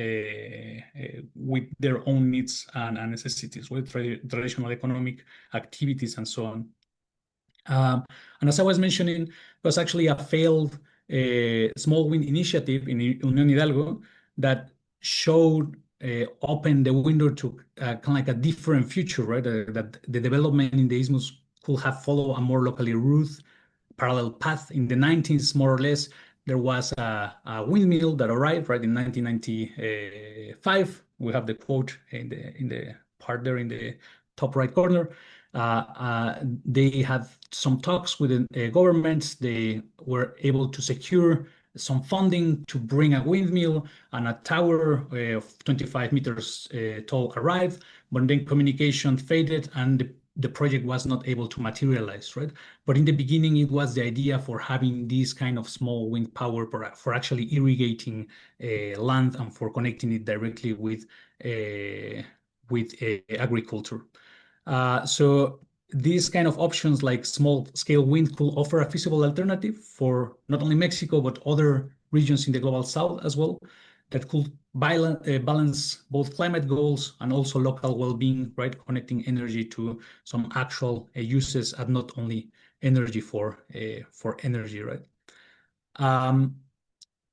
their own needs and necessities, with traditional economic activities and so on. And as I was mentioning, it was actually a failed small wind initiative in Unión Hidalgo that showed opened the window to kind of like a different future, right? That the development in the isthmus could have followed a more locally rooted parallel path. In the 90s, more or less, there was a windmill that arrived right in 1995. We have the quote in the part there in the top right corner. They had some talks with the governments. They were able to secure some funding to bring a windmill, and a tower of 25 meters tall arrived, but then communication faded and the project was not able to materialize, right? But in the beginning, it was the idea for having this kind of small wind power for actually irrigating land and for connecting it directly with agriculture. So these kind of options like small scale wind could offer a feasible alternative for not only Mexico, but other regions in the global south as well, that could balance both climate goals and also local well-being, right? Connecting energy to some actual uses and not only energy for energy, right?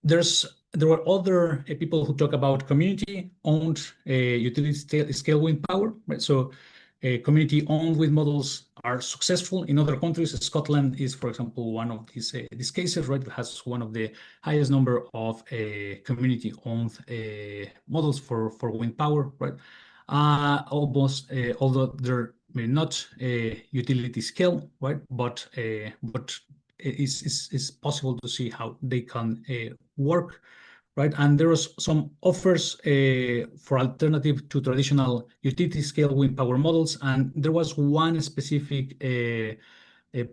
There were other people who talk about community-owned utility scale wind power, right? So community-owned wind models are successful in other countries. Scotland is, for example, one of these cases, right? It has one of the highest number of community-owned models for wind power, right? Almost, although they're not utility scale, right? But it's possible to see how they can work, right? And there was some offers for alternative to traditional utility scale wind power models. And there was one specific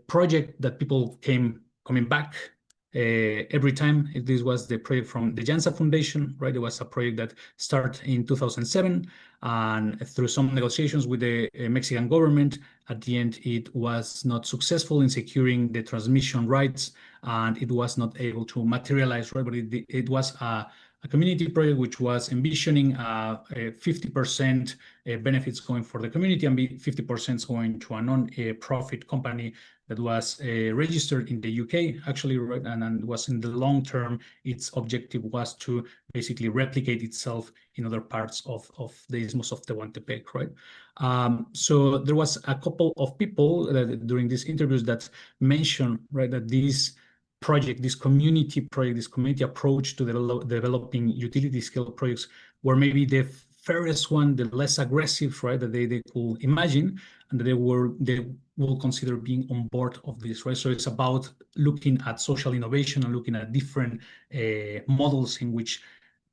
project that people coming back every time. This was the project from the Jansa Foundation, right? It was a project that started in 2007, and through some negotiations with the Mexican government, at the end, it was not successful in securing the transmission rights, and it was not able to materialize, right? But it was a community project which was envisioning 50% benefits going for the community and 50% going to a non-profit company that was registered in the UK, actually, right? And was in the long term, its objective was to basically replicate itself in other parts of the Isthmus of Tehuantepec, right? So there was a couple of people that, during these interviews that mentioned, right, that this project, this community project, this community approach to developing utility scale projects were maybe the fairest one, the less aggressive, right, that they could imagine, and that they will consider being on board of this, right? So it's about looking at social innovation and looking at different models in which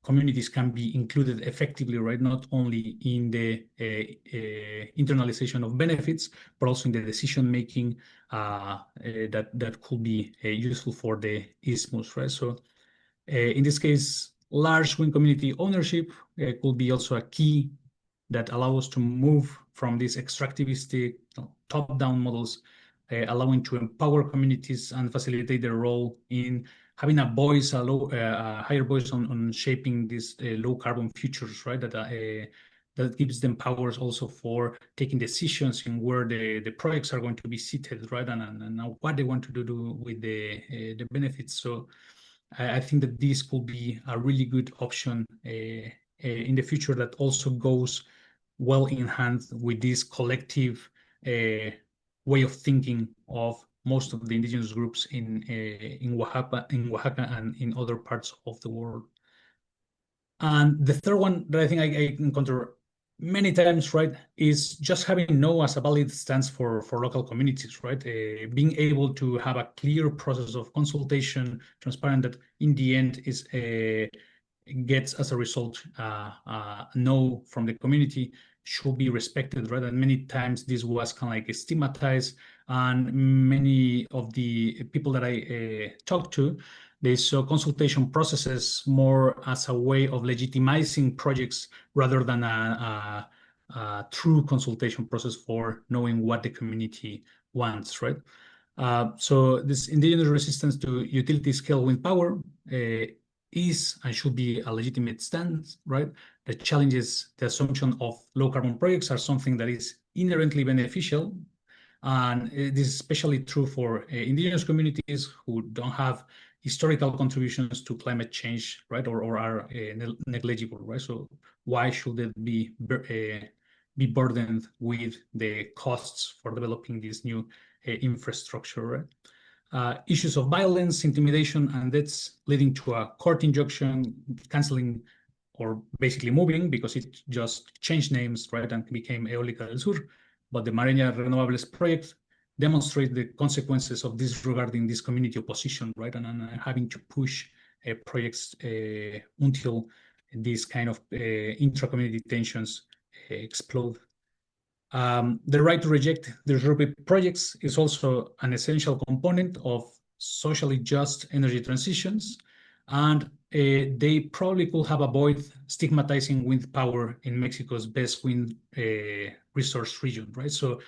communities can be included effectively, right? Not only in the internalization of benefits, but also in the decision-making that could be useful for the isthmus, right? So in this case, large wind community ownership could be also a key that allow us to move from these extractivistic top-down models, allowing to empower communities and facilitate their role in having a voice, a higher voice on shaping these low carbon futures, right? That gives them powers also for taking decisions in where the projects are going to be seated, right? And what they want to do with the benefits. So I think that this could be a really good option in the future that also goes well in hand with this collective way of thinking of most of the indigenous groups in Oaxaca and in other parts of the world. And the third one that I think I encounter many times, right, is just having no as a valid stance for local communities, right? Being able to have a clear process of consultation, transparent, that in the end is gets as a result no from the community, should be respected, right? And many times this was kind of like stigmatized, and many of the people that I talked to, they saw consultation processes more as a way of legitimizing projects rather than a true consultation process for knowing what the community wants, right? So this indigenous resistance to utility scale wind power is and should be a legitimate stance, right? The challenges, the assumption of low carbon projects are something that is inherently beneficial. And this is especially true for indigenous communities who don't have historical contributions to climate change, right? Or are negligible, right? So why should it be burdened with the costs for developing this new infrastructure, right? Issues of violence, intimidation, and that's leading to a court injunction, canceling or basically moving because it just changed names, right, and became Eólica del Sur. But the Mareña Renovables project demonstrates the consequences of disregarding this community opposition, right, and having to push projects until these kind of intra-community tensions explode. The right to reject disruptive projects is also an essential component of socially just energy transitions, and they probably could have avoided stigmatizing wind power in Mexico's best wind resource region, right? So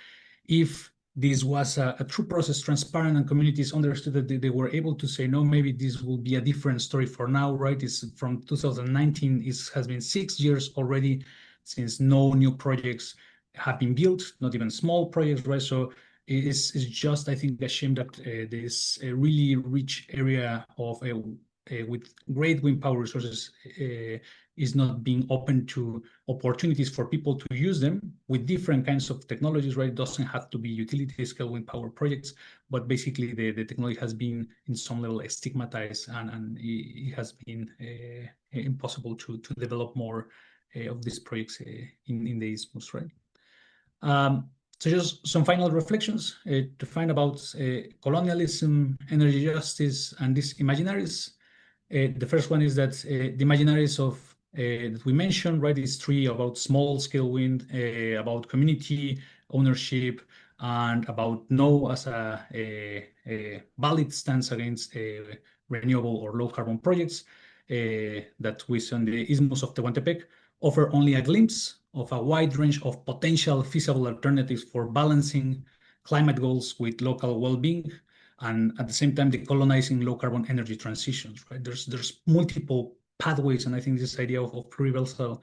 if this was a true process, transparent, and communities understood that they were able to say, no, maybe this will be a different story for now, right? It's from 2019, it has been 6 years already since no new projects have been built, not even small projects, right? So it's just, I think, a shame that this really rich area of with great wind power resources is not being open to opportunities for people to use them with different kinds of technologies, right? It doesn't have to be utility scale wind power projects, but basically the technology has been in some level stigmatized and it has been impossible to develop more of these projects in the isthmus, right? So just some final reflections to find about colonialism, energy justice, and these imaginaries. The first one is that the imaginaries of that we mentioned, right, is three about small-scale wind, about community ownership, and about no as a valid stance against renewable or low-carbon projects that we saw in the Isthmus of Tehuantepec, offer only a glimpse of a wide range of potential feasible alternatives for balancing climate goals with local well-being, and at the same time decolonizing low-carbon energy transitions. Right? There's multiple pathways, and I think this idea of pluriversal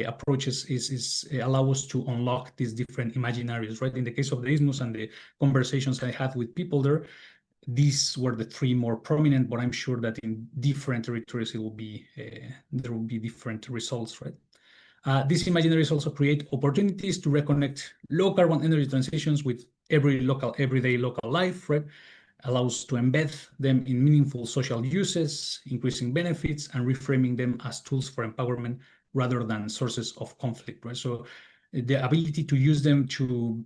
approaches is allow us to unlock these different imaginaries. Right? In the case of the Isthmus and the conversations I had with people there, these were the three more prominent, but I'm sure that in different territories it will be there will be different results, right? These imaginaries also create opportunities to reconnect low carbon energy transitions with everyday local life, right? Allows to embed them in meaningful social uses, increasing benefits, and reframing them as tools for empowerment rather than sources of conflict, right? So the ability to use them to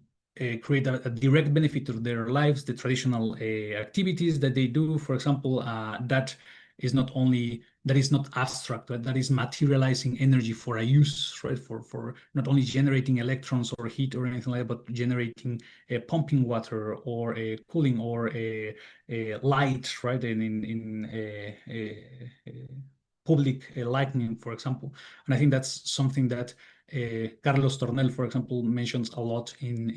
create a direct benefit to their lives, the traditional activities that they do, for example, that is not abstract, right? That is materializing energy for a use, right? For not only generating electrons or heat or anything like that, but generating pumping water or cooling or light, right? In public lighting, for example. And I think that's something that Carlos Tornel, for example, mentions a lot in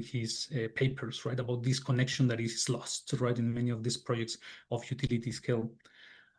his papers, right, about this connection that is lost, right, in many of these projects of utility scale.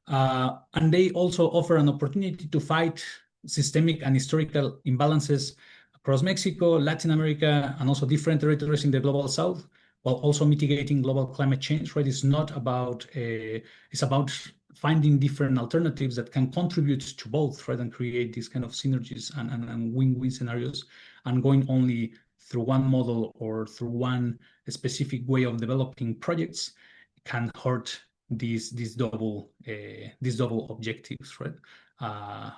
And they also offer an opportunity to fight systemic and historical imbalances across Mexico, Latin America, and also different territories in the global south, while also mitigating global climate change, right? It's not about, it's about finding different alternatives that can contribute to both, right, and create these kind of synergies and win-win scenarios, and going only through one model or through one specific way of developing projects can hurt these double objectives, right?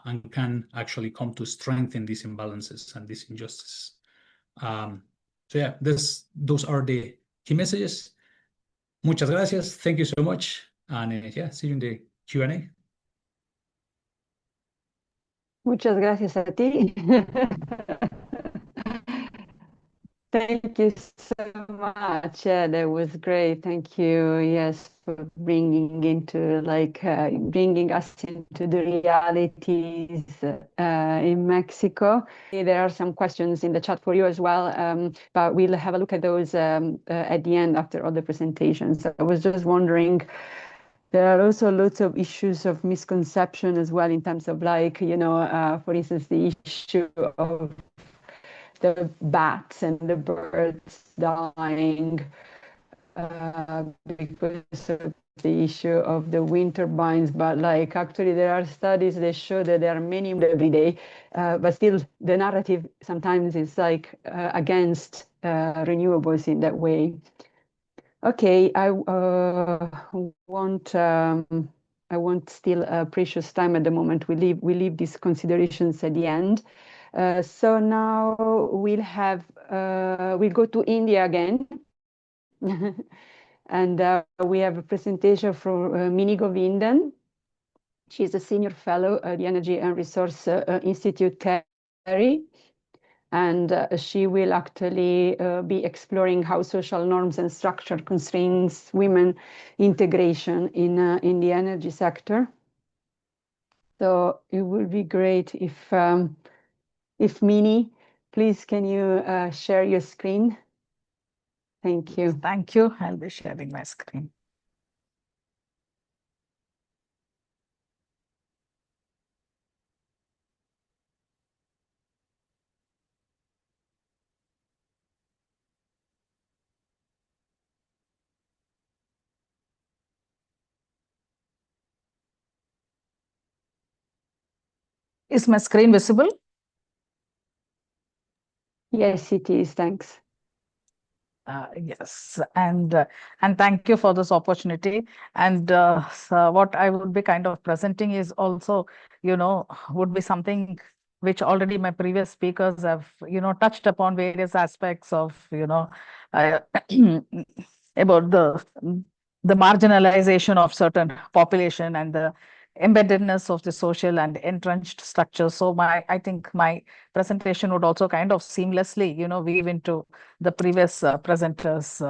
And can actually come to strengthen these imbalances and these injustices. So yeah, those are the key messages. Muchas gracias. Thank you so much. And yeah, see you in the Q&A. Muchas gracias a ti. Thank you so much. Yeah, that was great. Thank you. Yes, for bringing us into the realities in Mexico. There are some questions in the chat for you as well, but we'll have a look at those at the end after all the presentations. I was just wondering, there are also lots of issues of misconception as well in terms of like, you know, for instance, the issue of the bats and the birds dying because of the issue of the wind turbines. But like actually there are studies that show that there are many every day, but still the narrative sometimes is like against renewables in that way. Okay, I want still precious time at the moment. We leave these considerations at the end. So now we'll go to India again. And we have a presentation from Mini Govindan. She's a senior fellow at the Energy and Resource Institute, Kerry. And she will actually be exploring how social norms and structure constrains women integration in the energy sector. So it would be great if Mini, please can you share your screen? Thank you. Thank you. I'll be sharing my screen. Is my screen visible? Yes, it is. Thanks. Yes, and thank you for this opportunity. And so what I would be kind of presenting is also, would be something which already my previous speakers have, touched upon various aspects of, uh, about the marginalization of certain population and the embeddedness of the social and entrenched structures. So I think my presentation would also kind of seamlessly, weave into the previous presenters,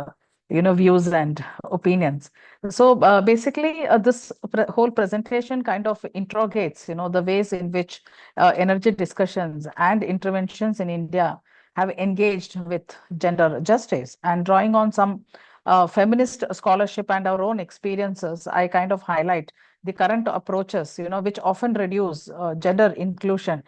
views and opinions. So basically, this whole presentation kind of interrogates, the ways in which energy discussions and interventions in India have engaged with gender justice, and drawing on some feminist scholarship and our own experiences, I kind of highlight the current approaches, which often reduce gender inclusion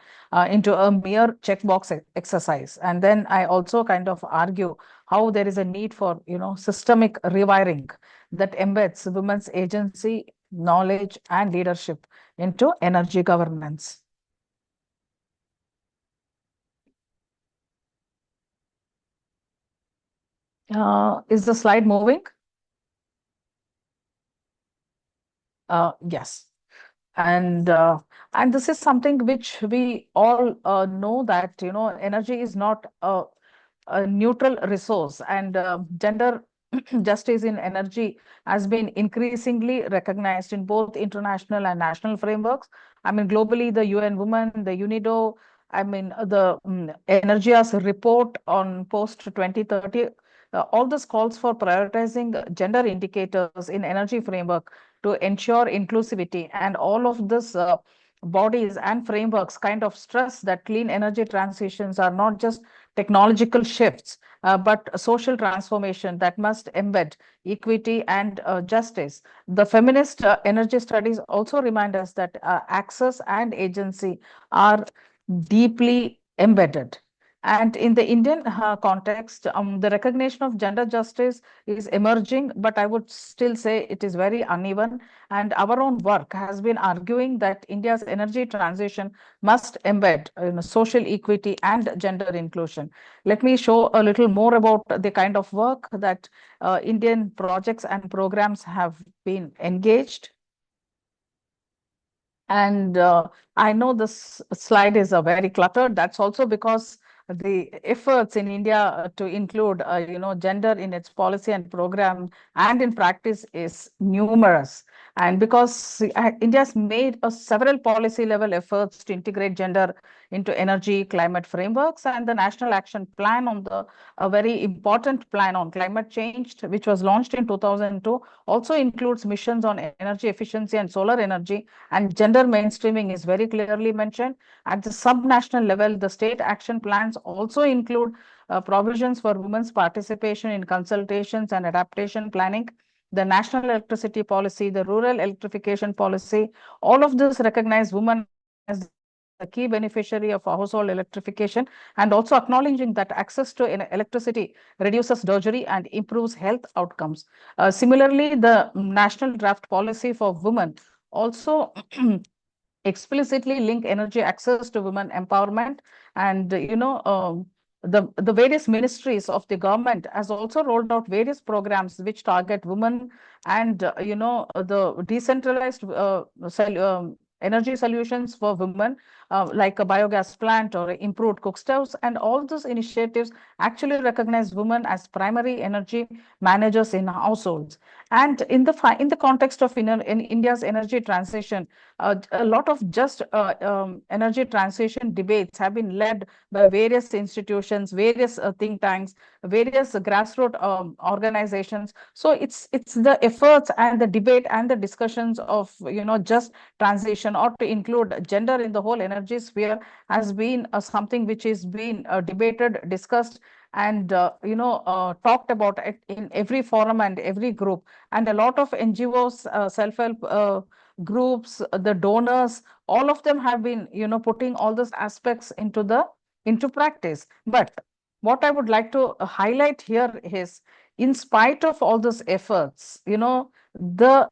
into a mere checkbox exercise. And then I also kind of argue how there is a need for, systemic rewiring that embeds women's agency, knowledge, and leadership into energy governance. Is the slide moving? Yes. And this is something which we all know, that energy is not a neutral resource, and gender justice in energy has been increasingly recognized in both international and national frameworks. I mean, globally, the UN Women, the UNIDO, I mean, the Energia's report on post 2030, all this calls for prioritizing gender indicators in energy framework to ensure inclusivity. And all of this bodies and frameworks kind of stress that clean energy transitions are not just technological shifts, but social transformation that must embed equity and justice. The feminist energy studies also remind us that access and agency are deeply embedded. And in the Indian context, the recognition of gender justice is emerging, but I would still say it is very uneven. And our own work has been arguing that India's energy transition must embed social equity and gender inclusion. Let me show a little more about the kind of work that Indian projects and programs have been engaged. And I know this slide is very cluttered. That's also because the efforts in India to include, gender in its policy and program and in practice is numerous. And because India's made several policy level efforts to integrate gender into energy climate frameworks, and the National Action Plan on a very important plan on climate change, which was launched in 2002, also includes missions on energy efficiency and solar energy, and gender mainstreaming is very clearly mentioned. At the subnational level, the state action plans also include provisions for women's participation in consultations and adaptation planning. the national electricity policy, the rural electrification policy, all of this recognize women as the key beneficiary of household electrification, and also acknowledging that access to electricity reduces drudgery and improves health outcomes. Similarly, the national draft policy for women also explicitly link energy access to women empowerment. And the various ministries of the government has also rolled out various programs which target women, and the decentralized energy solutions for women, like a biogas plant or improved cook stoves. And all those initiatives actually recognize women as primary energy managers in households. And in the context of in India's energy transition, a lot of just energy transition debates have been led by various institutions, various think tanks, various grassroots organizations. So it's the efforts and the debate and the discussions of just transition, or to include gender in the whole energy sphere, has been something which is being debated, discussed, and talked about it in every forum and every group. And a lot of NGOs, self-help groups, the donors, all of them have been putting all those aspects into practice. But what I would like to highlight here is, in spite of all those efforts, the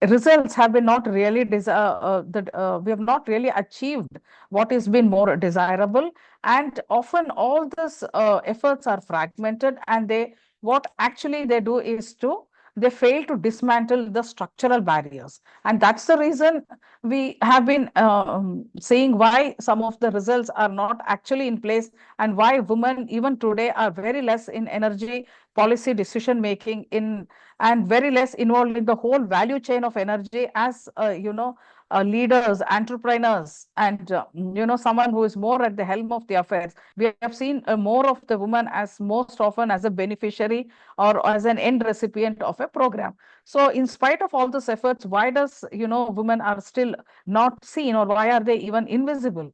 results have been not really we have not really achieved what has been more desirable. And often all these efforts are fragmented, and what actually they do is they fail to dismantle the structural barriers. And that's the reason we have been seeing why some of the results are not actually in place, and why women even today are very less in energy policy decision making, and very less involved in the whole value chain of energy as leaders, entrepreneurs, and someone who is more at the helm of the affairs. We have seen more of the woman as most often as a beneficiary or as an end recipient of a program. So in spite of all these efforts, why does women are still not seen, or why are they even invisible?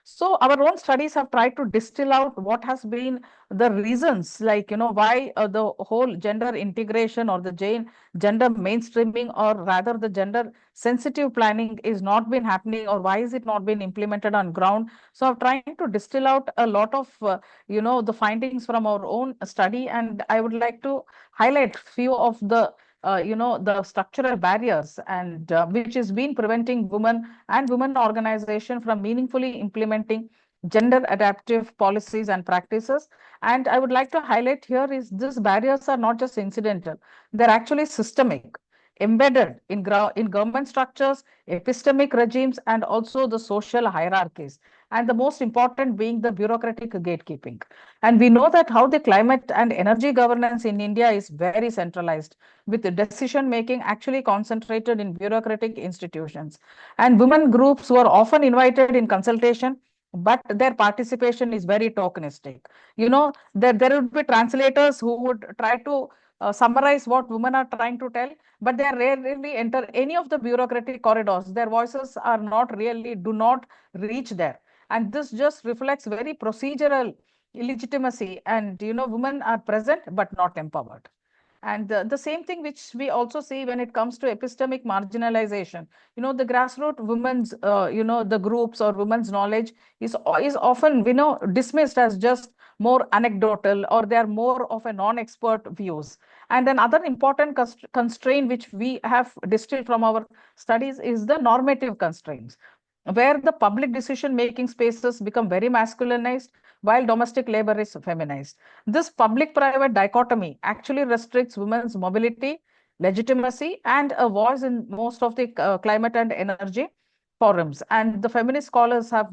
So our own studies have tried to distill out what has been the reasons, like why the whole gender integration, or the gender mainstreaming, or rather the gender sensitive planning is not been happening, or why is it not been implemented on ground. So I'm trying to distill out a lot of the findings from our own study, and I would like to highlight few of the structural barriers, and which has been preventing women and women organization from meaningfully implementing gender adaptive policies and practices. And I would like to highlight here is, these barriers are not just incidental, they're actually systemic, embedded in government structures, epistemic regimes, and also the social hierarchies. And the most important being the bureaucratic gatekeeping. And we know that how the climate and energy governance in India is very centralized, with the decision making actually concentrated in bureaucratic institutions. And women groups were often invited in consultation, but their participation is very tokenistic. There would be translators who would try to summarize what women are trying to tell, but they rarely enter any of the bureaucratic corridors. Their voices are not really, do not reach there. And this just reflects very procedural illegitimacy, and women are present but not empowered. And the same thing which we also see when it comes to epistemic marginalization. The grassroots women's, the groups or women's knowledge is often, dismissed as just more anecdotal, or they are more of a non-expert views. And another important constraint which we have distilled from our studies is the normative constraints, where the public decision-making spaces become very masculinized while domestic labor is feminized. This public-private dichotomy actually restricts women's mobility, legitimacy, and a voice in most of the climate and energy forums. And the feminist scholars have,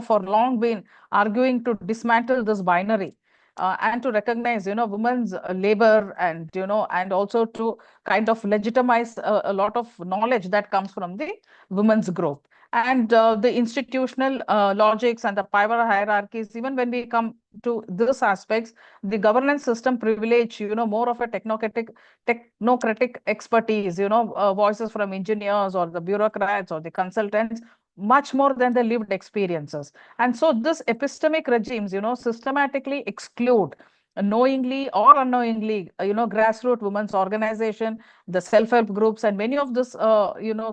for long been arguing to dismantle this binary, and to recognize, women's labor, and, and also to kind of legitimize a lot of knowledge that comes from the women's group. And the institutional logics and the power hierarchies, even when we come to these aspects, the governance system privilege, more of a technocratic expertise, voices from engineers or the bureaucrats or the consultants, much more than the lived experiences. And so this epistemic regimes, systematically exclude knowingly or unknowingly, grassroots women's organization, the self-help groups, and many of this,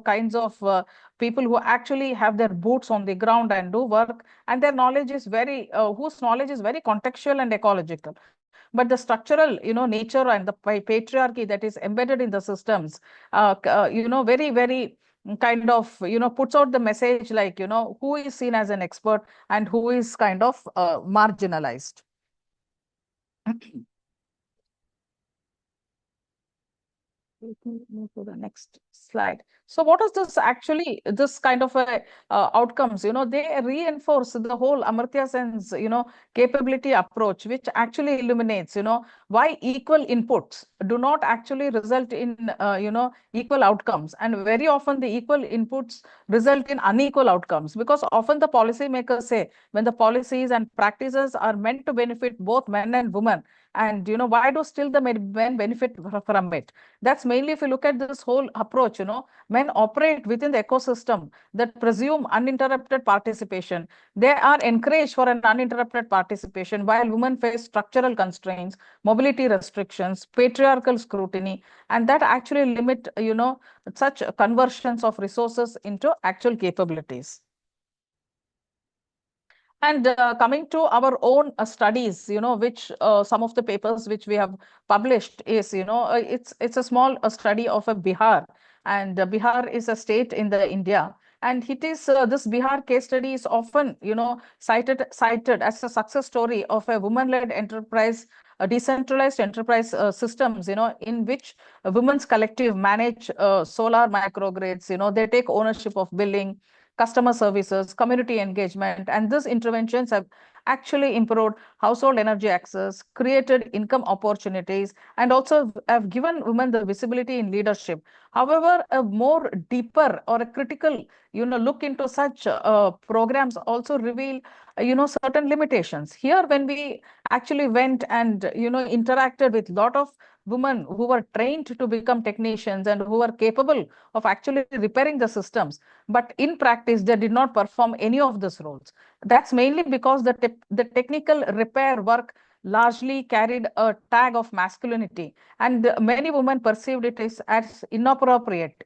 kinds of people who actually have their boots on the ground and do work, and their knowledge is very, whose knowledge is very contextual and ecological. But the structural, nature and the patriarchy that is embedded in the systems, very, very kind of, puts out the message like, who is seen as an expert and who is kind of marginalized. Let me move to the next slide. So what is this actually, this kind of a, outcomes, they reinforce the whole Amartya Sen's, capability approach, which actually illuminates, why equal inputs do not actually result in, equal outcomes. And very often the equal inputs result in unequal outcomes, because often the policymakers say when the policies and practices are meant to benefit both men and women, and why do still the men benefit from it? That's mainly if you look at this whole approach, men operate within the ecosystem that presume uninterrupted participation. They are encouraged for an uninterrupted participation, while women face structural constraints, mobility restrictions, patriarchal scrutiny, and that actually limit, such conversions of resources into actual capabilities. And coming to our own studies, which some of the papers which we have published is, it's a small study of a Bihar, and Bihar is a state in the India, and it is this Bihar case study is often, cited as a success story of a woman-led enterprise, a decentralized enterprise systems, in which women's collective manage solar microgrids. They take ownership of billing, customer services, community engagement, and these interventions have actually improved household energy access, created income opportunities, and also have given women the visibility in leadership. However, a more deeper or a critical, look into such programs also reveal, certain limitations. Here, when we actually went and, interacted with a lot of women who were trained to become technicians and who were capable of actually repairing the systems, but in practice they did not perform any of these roles. That's mainly because the technical repair work largely carried a tag of masculinity, and many women perceived it as inappropriate,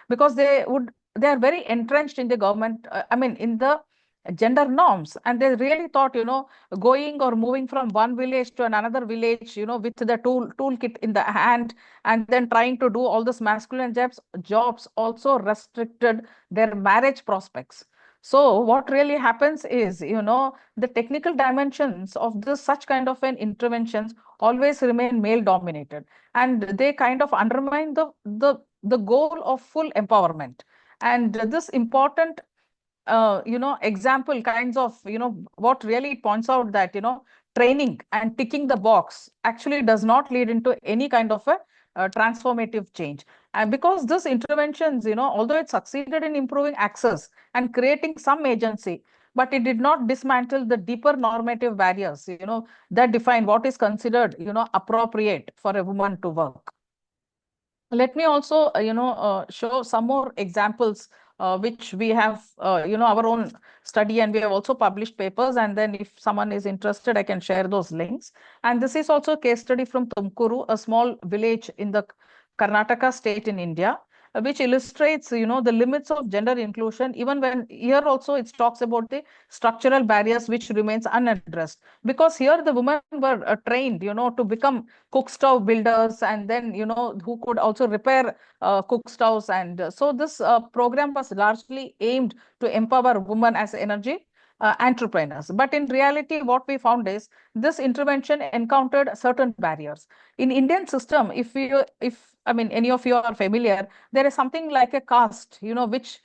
because they are very entrenched in the government, in the gender norms, and they really thought, going or moving from one village to another village, with the toolkit in the hand, and then trying to do all this masculine jobs also restricted their marriage prospects. So what really happens is, the technical dimensions of this such kind of an interventions always remain male dominated, and they kind of undermine the goal of full empowerment. And this important, example kinds of, what really points out that, training and ticking the box actually does not lead into any kind of a transformative change. And because this interventions, although it succeeded in improving access and creating some agency, but it did not dismantle the deeper normative barriers, that define what is considered, appropriate for a woman to work. Let me also, show some more examples, which we have, our own study, and we have also published papers. And then if someone is interested, I can share those links. And this is also a case study from Tumkuru, a small village in the Karnataka state in India, which illustrates, the limits of gender inclusion, even when here also it talks about the structural barriers which remains unaddressed. Because here the women were trained, to become cook stove builders, and then, who could also repair cook stoves. And so this program was largely aimed to empower women as energy entrepreneurs. But in reality, what we found is this intervention encountered certain barriers. In Indian system, if any of you are familiar, there is something like a caste, which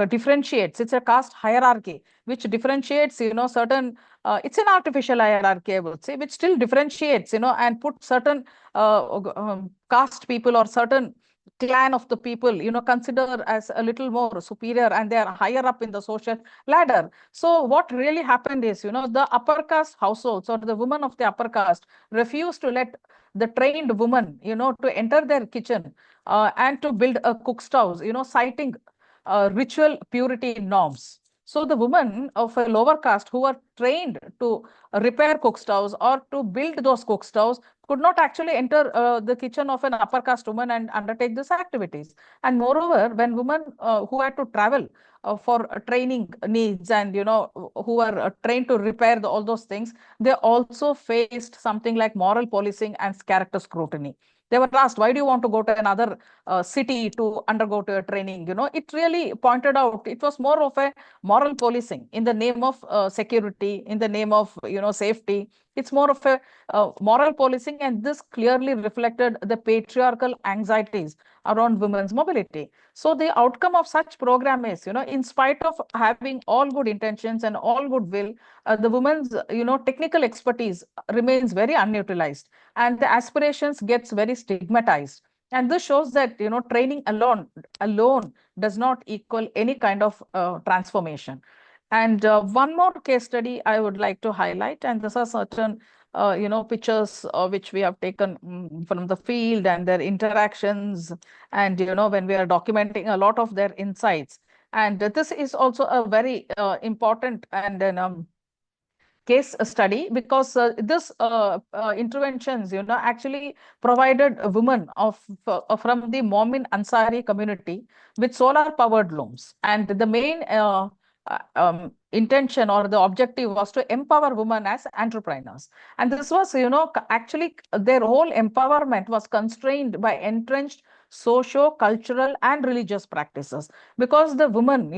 differentiates. It's a caste hierarchy which differentiates, certain, it's an artificial hierarchy, I would say, which still differentiates, and put certain caste people or certain clan of the people, consider as a little more superior, and they are higher up in the social ladder. So what really happened is, the upper caste households or the women of the upper caste refused to let the trained woman, to enter their kitchen and to build a cook stoves, citing ritual purity norms. So the women of a lower caste who were trained to repair cook stoves or to build those cook stoves could not actually enter the kitchen of an upper caste woman and undertake these activities. And moreover, when women who had to travel for training needs and who were trained to repair all those things, they also faced something like moral policing and character scrutiny. They were asked, why do you want to go to another city to undergo to a training? It really pointed out it was more of a moral policing in the name of security, in the name of safety. It's more of a moral policing, and this clearly reflected the patriarchal anxieties around women's mobility. So the outcome of such program is, in spite of having all good intentions and all goodwill, the women's, technical expertise remains very unutilized, and the aspirations gets very stigmatized. And this shows that, training alone does not equal any kind of transformation. And one more case study I would like to highlight, and these are certain pictures which we have taken from the field and their interactions, and when we are documenting a lot of their insights. And this is also a very important and case study, because this interventions actually provided a women from the Momin Ansari community with solar powered looms, and the main intention or the objective was to empower women as entrepreneurs. And this was actually their whole empowerment was constrained by entrenched socio-cultural and religious practices, because the women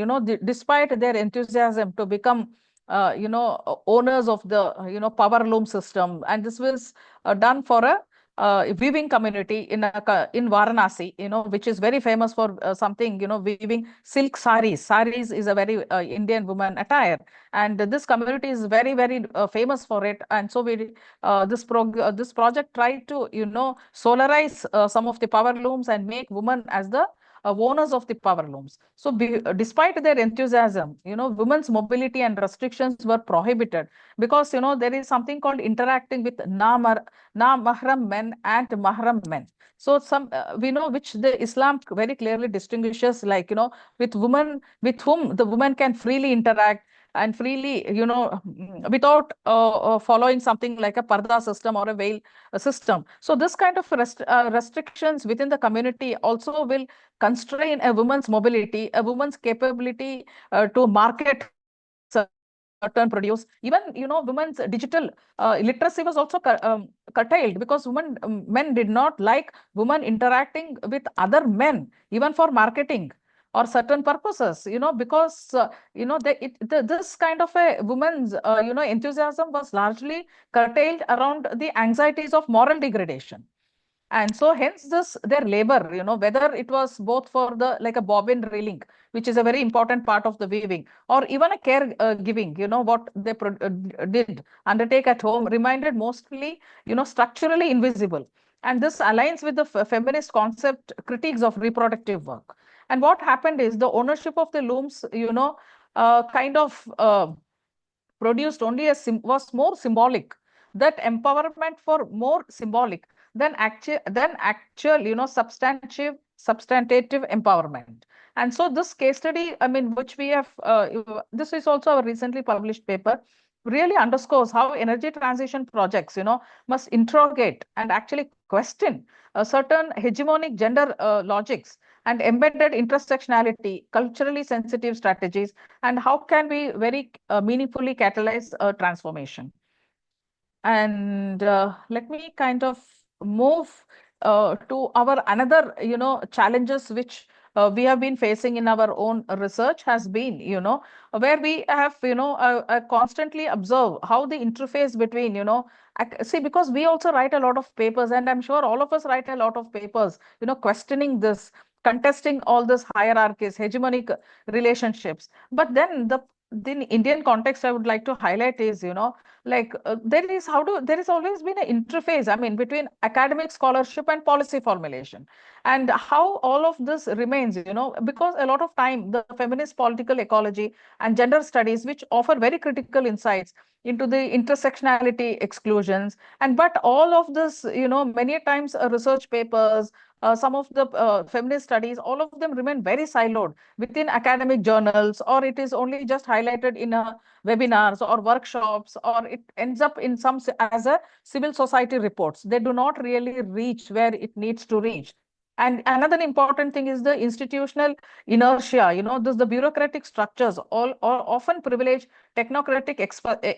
despite their enthusiasm to become owners of the power loom system, and this was done for a weaving community in Varanasi, which is very famous for something, weaving silk saris. Saris is a very Indian woman attire, and this community is very, very famous for it. And so this project tried to solarize some of the power looms and make women as the owners of the power looms. So despite their enthusiasm, women's mobility and restrictions were prohibited, because there is something called interacting with na-mahram men and mahram men. So some we know which the Islam very clearly distinguishes, like with women with whom the woman can freely interact and freely without following something like a parda system or a veil system. So this kind of restrictions within the community also will constrain a woman's mobility, a woman's capability to market certain produce. Even women's digital literacy was also curtailed, because men did not like women interacting with other men, even for marketing or certain purposes. Because this kind of a woman's enthusiasm was largely curtailed around the anxieties of moral degradation. And so hence their labor, whether it was both for the like a bobbin reeling, which is a very important part of the weaving, or even a care giving, what they did undertake at home, reminded mostly, structurally invisible. And this aligns with the feminist concept critiques of reproductive work. And what happened is the ownership of the looms, kind of produced only was more symbolic. That empowerment for more symbolic than actual substantive empowerment. And so this case study, I mean, which we have this is also a recently published paper, really underscores how energy transition projects must interrogate and actually question certain hegemonic gender logics and embedded intersectionality, culturally sensitive strategies, and how can we very meaningfully catalyze transformation. And let me kind of move to our another, challenges which we have been facing in our own research has been, where we have, constantly observe how the interface between, see, because we also write a lot of papers, and I'm sure all of us write a lot of papers, questioning this, contesting all this hierarchies, hegemonic relationships. But then the Indian context I would like to highlight is, like there is always been an interface, I mean, between academic scholarship and policy formulation, and how all of this remains, because a lot of time the feminist political ecology and gender studies, which offer very critical insights, into the intersectionality exclusions. And but all of this, many times research papers, some of the feminist studies, all of them remain very siloed within academic journals, or it is only just highlighted in webinars or workshops, or it ends up in some as a civil society reports. They do not really reach where it needs to reach. And another important thing is the institutional inertia. The bureaucratic structures all often privilege technocratic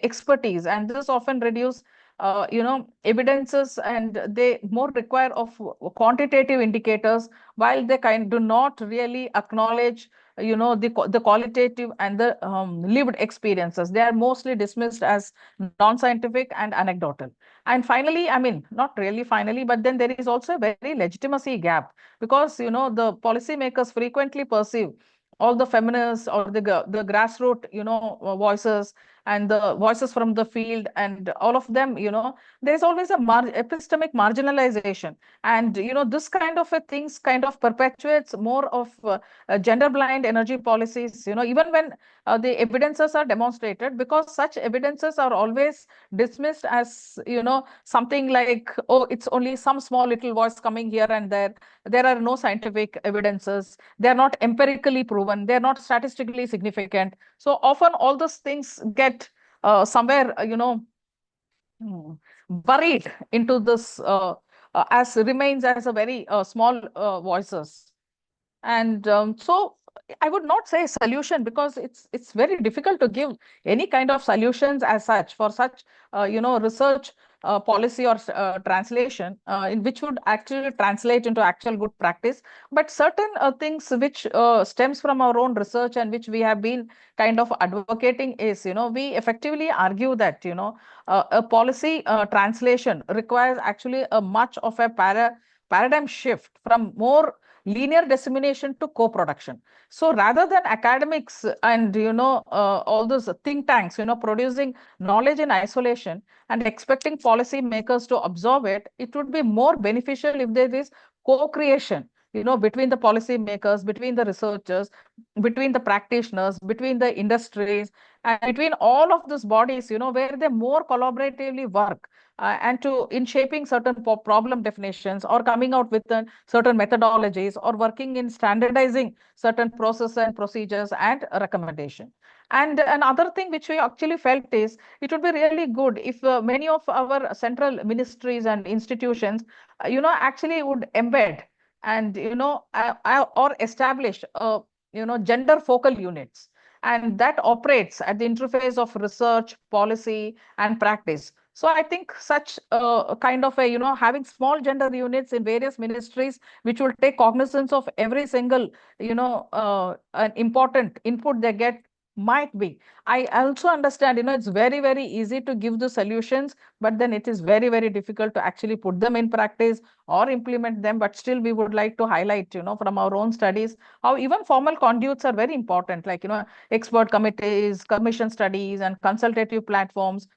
expertise, and this often reduce evidences, and they more require of quantitative indicators, while they do not really acknowledge the qualitative and the lived experiences. They are mostly dismissed as non-scientific and anecdotal. And finally, I mean, not really finally, but then there is also a very legitimacy gap, because the policymakers frequently perceive all the feminists or the grassroots voices and the voices from the field, and all of them, there's always a epistemic marginalization. And this kind of a things kind of perpetuates more of gender blind energy policies, even when the evidences are demonstrated, because such evidences are always dismissed as something like, oh, it's only some small little voice coming here and there. There are no scientific evidences, they're not empirically proven, they're not statistically significant. So often all those things get somewhere buried into this as remains as a very small voices. And so I would not say solution, because it's very difficult to give any kind of solutions as such for such research policy or translation in which would actually translate into actual good practice. But certain things which stems from our own research and which we have been kind of advocating is, we effectively argue that a policy translation requires actually a much of a paradigm shift from more linear dissemination to co-production. So rather than academics and all those think tanks producing knowledge in isolation and expecting policy makers to absorb it, it would be more beneficial if there is co-creation between the policy makers, between the researchers, between the practitioners, between the industries, and between all of these bodies, where they more collaboratively work and to in shaping certain problem definitions, or coming out with certain methodologies, or working in standardizing certain processes and procedures and recommendation. And another thing which we actually felt is, it would be really good if many of our central ministries and institutions actually would embed and or establish gender focal units, and that operates at the interface of research, policy, and practice. So I think such kind of a, having small gender units in various ministries, which will take cognizance of every single, an important input they get, might be. I also understand, it's very, very easy to give the solutions, but then it is very, very difficult to actually put them in practice or implement them. But still, we would like to highlight, from our own studies, how even formal conduits are very important, like, expert committees, commission studies, and consultative platforms.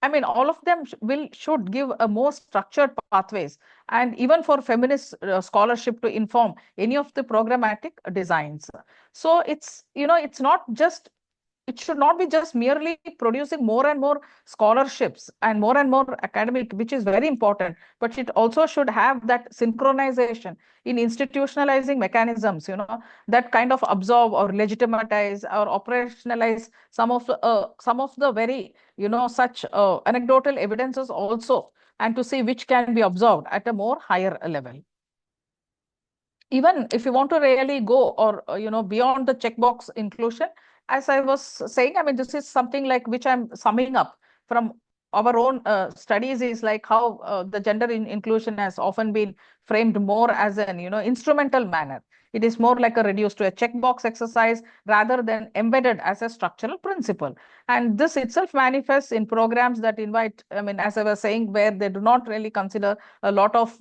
I mean, all of them should give a more structured pathways, and even for feminist scholarship to inform any of the programmatic designs. So it's not just, it should not be just merely producing more and more scholarships and more academic, which is very important, but it also should have that synchronization in institutionalizing mechanisms, that kind of absorb or legitimize or operationalize some of the very, such anecdotal evidences also, and to see which can be observed at a more higher level. Even if you want to really go or beyond the checkbox inclusion, as I was saying, I mean, this is something like which I'm summing up from our own studies, is like how the gender inclusion has often been framed more as an instrumental manner. It is more like a reduced to a checkbox exercise rather than embedded as a structural principle. And this itself manifests in programs that invite, I mean, as I was saying, where they do not really consider a lot of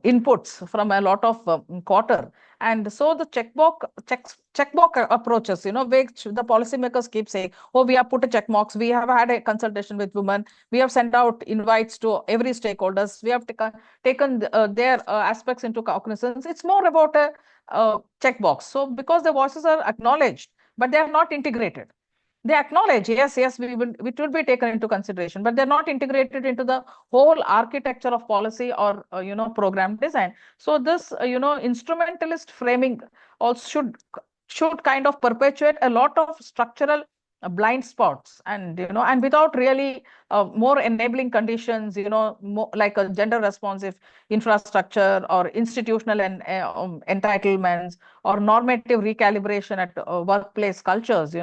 inputs from a lot of quarter. And so the checkbox approaches, which the policymakers keep saying, oh, we have put a check marks, we have had a consultation with women, we have sent out invites to every stakeholders, we have taken their aspects into cognizance. It's more about a checkbox. So because the voices are acknowledged, but they are not integrated. They acknowledge, yes, yes, it will be taken into consideration, but they're not integrated into the whole architecture of policy or program design. So this instrumentalist framing also should kind of perpetuate a lot of structural blind spots, and and without really more enabling conditions, more like a gender responsive infrastructure or institutional and entitlements or normative recalibration at workplace cultures,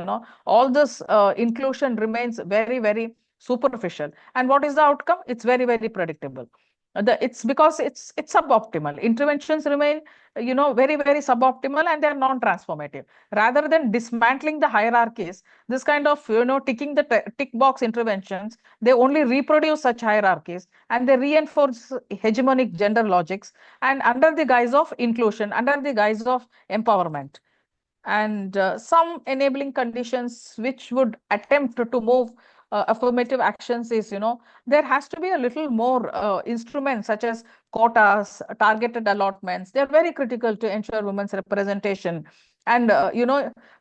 all this inclusion remains very, very superficial. And what is the outcome? It's very, very predictable. It's because it's suboptimal. Interventions remain, very, very suboptimal, and they're non-transformative. Rather than dismantling the hierarchies, this kind of, ticking the tick box interventions, they only reproduce such hierarchies, and they reinforce hegemonic gender logics, and under the guise of inclusion, under the guise of empowerment. And some enabling conditions which would attempt to move affirmative actions is, there has to be a little more instruments such as quotas, targeted allotments. They're very critical to ensure women's representation, and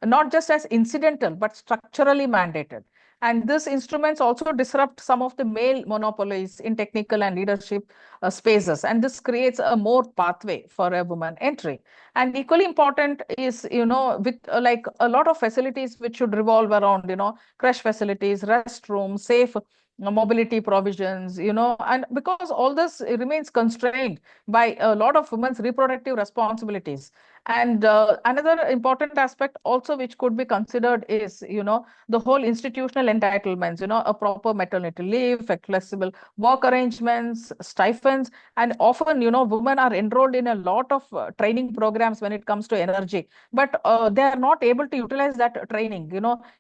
not just as incidental but structurally mandated. And these instruments also disrupt some of the male monopolies in technical and leadership spaces, and this creates a more pathway for a woman entry. And equally important is, with like a lot of facilities which should revolve around, crash facilities, restrooms, safe mobility provisions, and because all this remains constrained by a lot of women's reproductive responsibilities. And another important aspect also which could be considered is, the whole institutional entitlements, a proper maternity leave, flexible work arrangements, stipends, and often, women are enrolled in a lot of training programs when it comes to energy, but they are not able to utilize that training.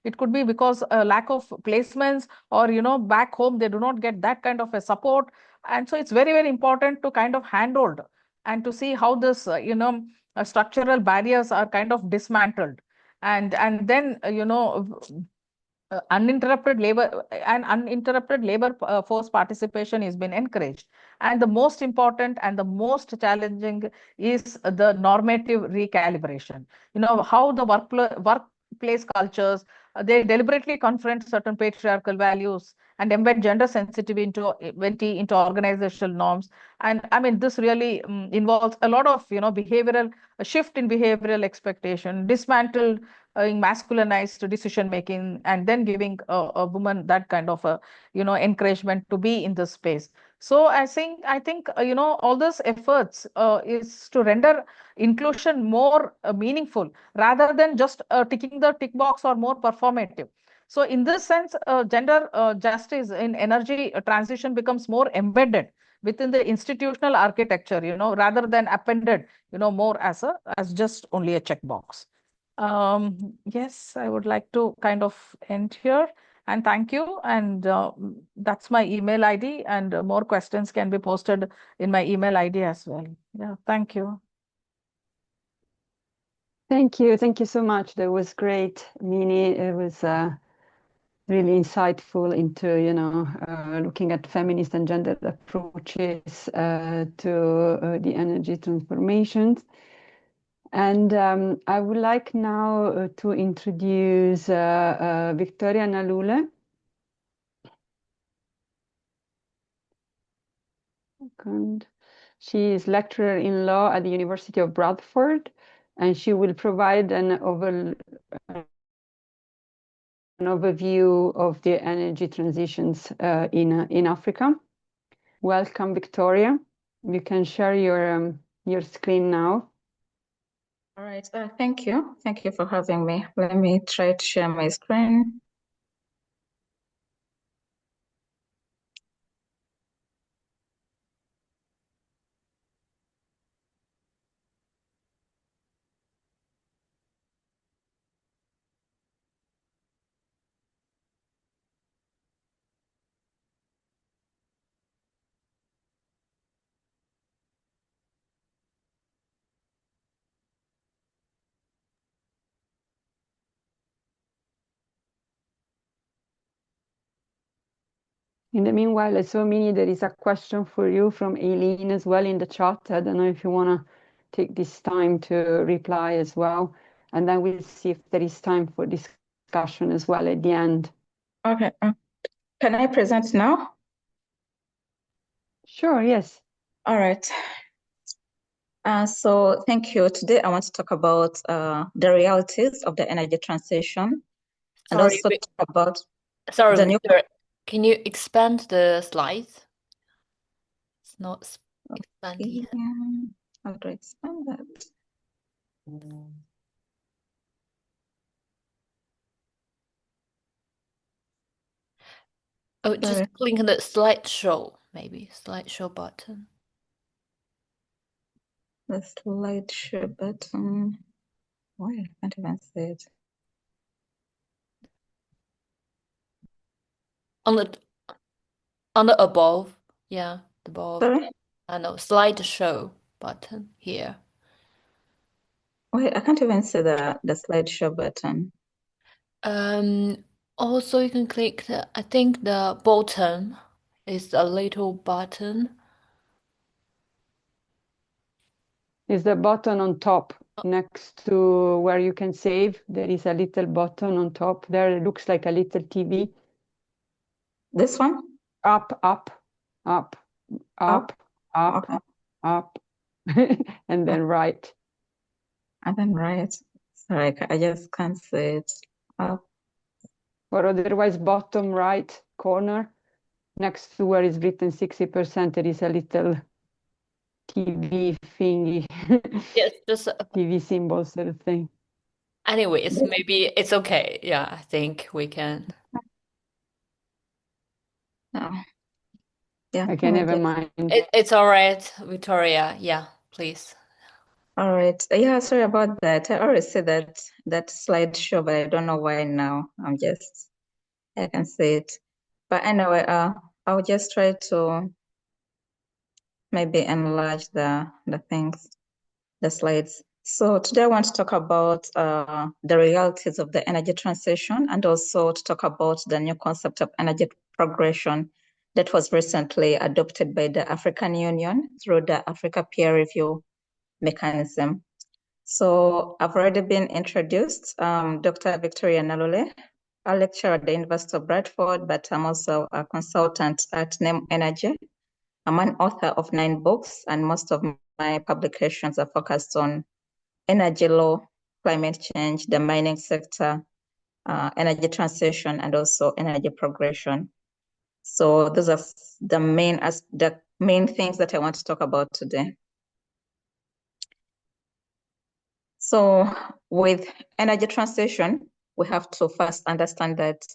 It could be because lack of placements, or, back home, they do not get that kind of a support. And so it's very, very important to kind of handhold and to see how this, structural barriers are kind of dismantled. And then, uninterrupted labor force participation has been encouraged. And the most important and the most challenging is the normative recalibration. How the workplace cultures, they deliberately confront certain patriarchal values and embed gender sensitivity into organizational norms. And I mean, this really involves a lot of, behavioral a shift in behavioral expectation, dismantled masculinized decision making, and then giving a woman that kind of a, encouragement to be in this space. So I think all those efforts is to render inclusion more meaningful rather than just ticking the tick box or more performative. So in this sense, gender justice in energy transition becomes more embedded within the institutional architecture, rather than appended, more as just only a checkbox. Yes, I would like to kind of end here, and thank you. And that's my email ID, and more questions can be posted in my email ID as well. Yeah, thank you. Thank you. Thank you so much. That was great, Mini. It was really insightful into, looking at feminist and gendered approaches to the energy transformations. And I would like now to introduce Victoria Nalule. And she is lecturer in law at the University of Bradford, and she will provide an overview of the energy transitions in Africa. Welcome, Victoria. You can share your screen now. All right, thank you. Thank you for having me. Let me try to share my screen. In the meanwhile, I saw, Mini, there is a question for you from Aileen as well in the chat. I don't know if you want to take this time to reply as well, and then we'll see if there is time for discussion discussion as well at the end. Okay. Can I present now? Sure, yes. All right. So thank you. Today I want to talk about the realities of the energy transition and Sorry, also talk about sorry, the new. Victor. Can you expand the slides? It's not expanding yet. How do I expand that? Oh, just click on the slideshow, maybe slideshow button. The slideshow button. Why I can't even see it. On the above, yeah, the above. Sorry? I know slideshow button here. Wait, I can't even see the slideshow button. Also you can click I think the bottom is a little button. Is the button on top next to where you can save? There is a little button on top there. It looks like a little TV. This one? Up, up, up, up, up, Okay. up, and then right. And then right. Sorry, I just can't see it. Up. Or otherwise bottom right corner next to where is written 60%, there is a little TV thingy. Yes, just TV symbol sort of thing. anyways, maybe it's okay. Yeah, I think we can. Oh. Yeah. Okay, never mind. It's all right, Victoria. Yeah, please. All right. Yeah, sorry about that. I already said that slideshow, but I don't know why now. I can see it. But anyway, I'll just try to maybe enlarge the things, the slides. So today I want to talk about the realities of the energy transition and also to talk about the new concept of energy progression that was recently adopted by the African Union through the Africa peer review mechanism. So I've already been introduced, Dr. Victoria Nalule, a lecturer at the University of Bradford, but I'm also a consultant at NEM Energy. I'm an author of 9 books, and most of my publications are focused on energy law, climate change, the mining sector, energy transition, and also energy progression. So those are the main things that I want to talk about today. So with energy transition, we have to first understand that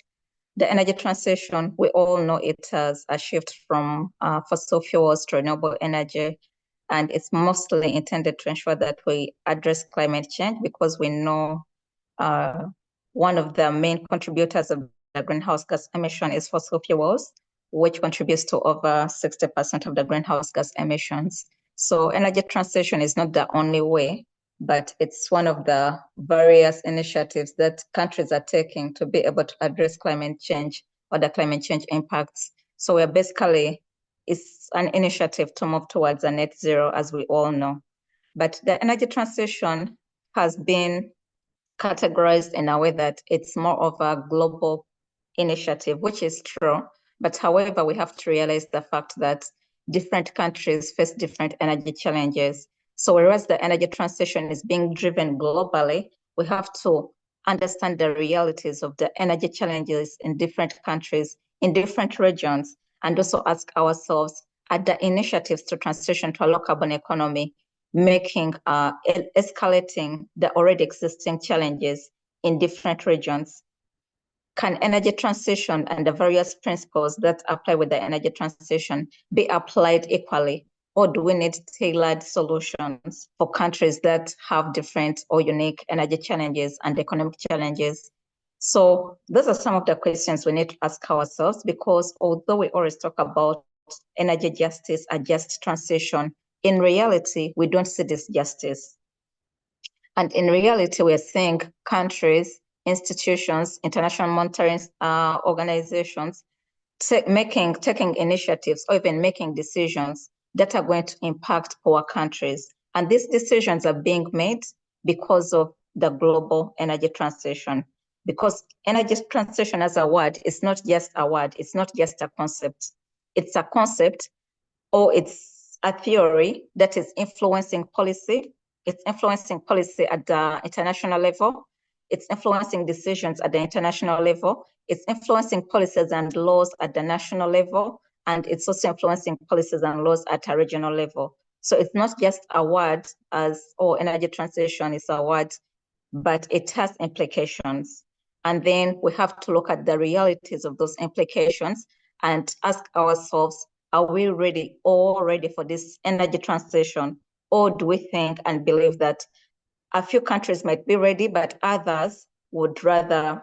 the energy transition, we all know it as a shift from fossil fuels to renewable energy. And it's mostly intended to ensure that we address climate change because we know one of the main contributors of the greenhouse gas emission is fossil fuels, which contributes to over 60% of the greenhouse gas emissions. So energy transition is not the only way, but it's one of the various initiatives that countries are taking to be able to address climate change or the climate change impacts. So we're basically, it's an initiative to move towards a net zero, as we all know. But the energy transition has been categorized in a way that it's more of a global initiative, which is true. But however, we have to realize the fact that different countries face different energy challenges. So whereas the energy transition is being driven globally, we have to understand the realities of the energy challenges in different countries, in different regions, and also ask ourselves, are the initiatives to transition to a low carbon economy making escalating the already existing challenges in different regions? Can energy transition and the various principles that apply with the energy transition be applied equally? Or do we need tailored solutions for countries that have different or unique energy challenges and economic challenges? So those are some of the questions we need to ask ourselves, because although we always talk about energy justice, a just transition, in reality, we don't see this justice. And in reality, we're seeing countries, institutions, international monitoring organizations taking initiatives or even making decisions that are going to impact poor countries. And these decisions are being made because of the global energy transition. because energy transition as a word is not just a word, it's not just a concept. It's a concept, or it's a theory that is influencing policy. It's influencing policy at the international level. It's influencing decisions at the international level. It's influencing policies and laws at the national level. And it's also influencing policies and laws at a regional level. So it's not just a word energy transition is a word, but it has implications. And then we have to look at the realities of those implications and ask ourselves, are we all ready for this energy transition? Or do we think and believe that a few countries might be ready, but others would rather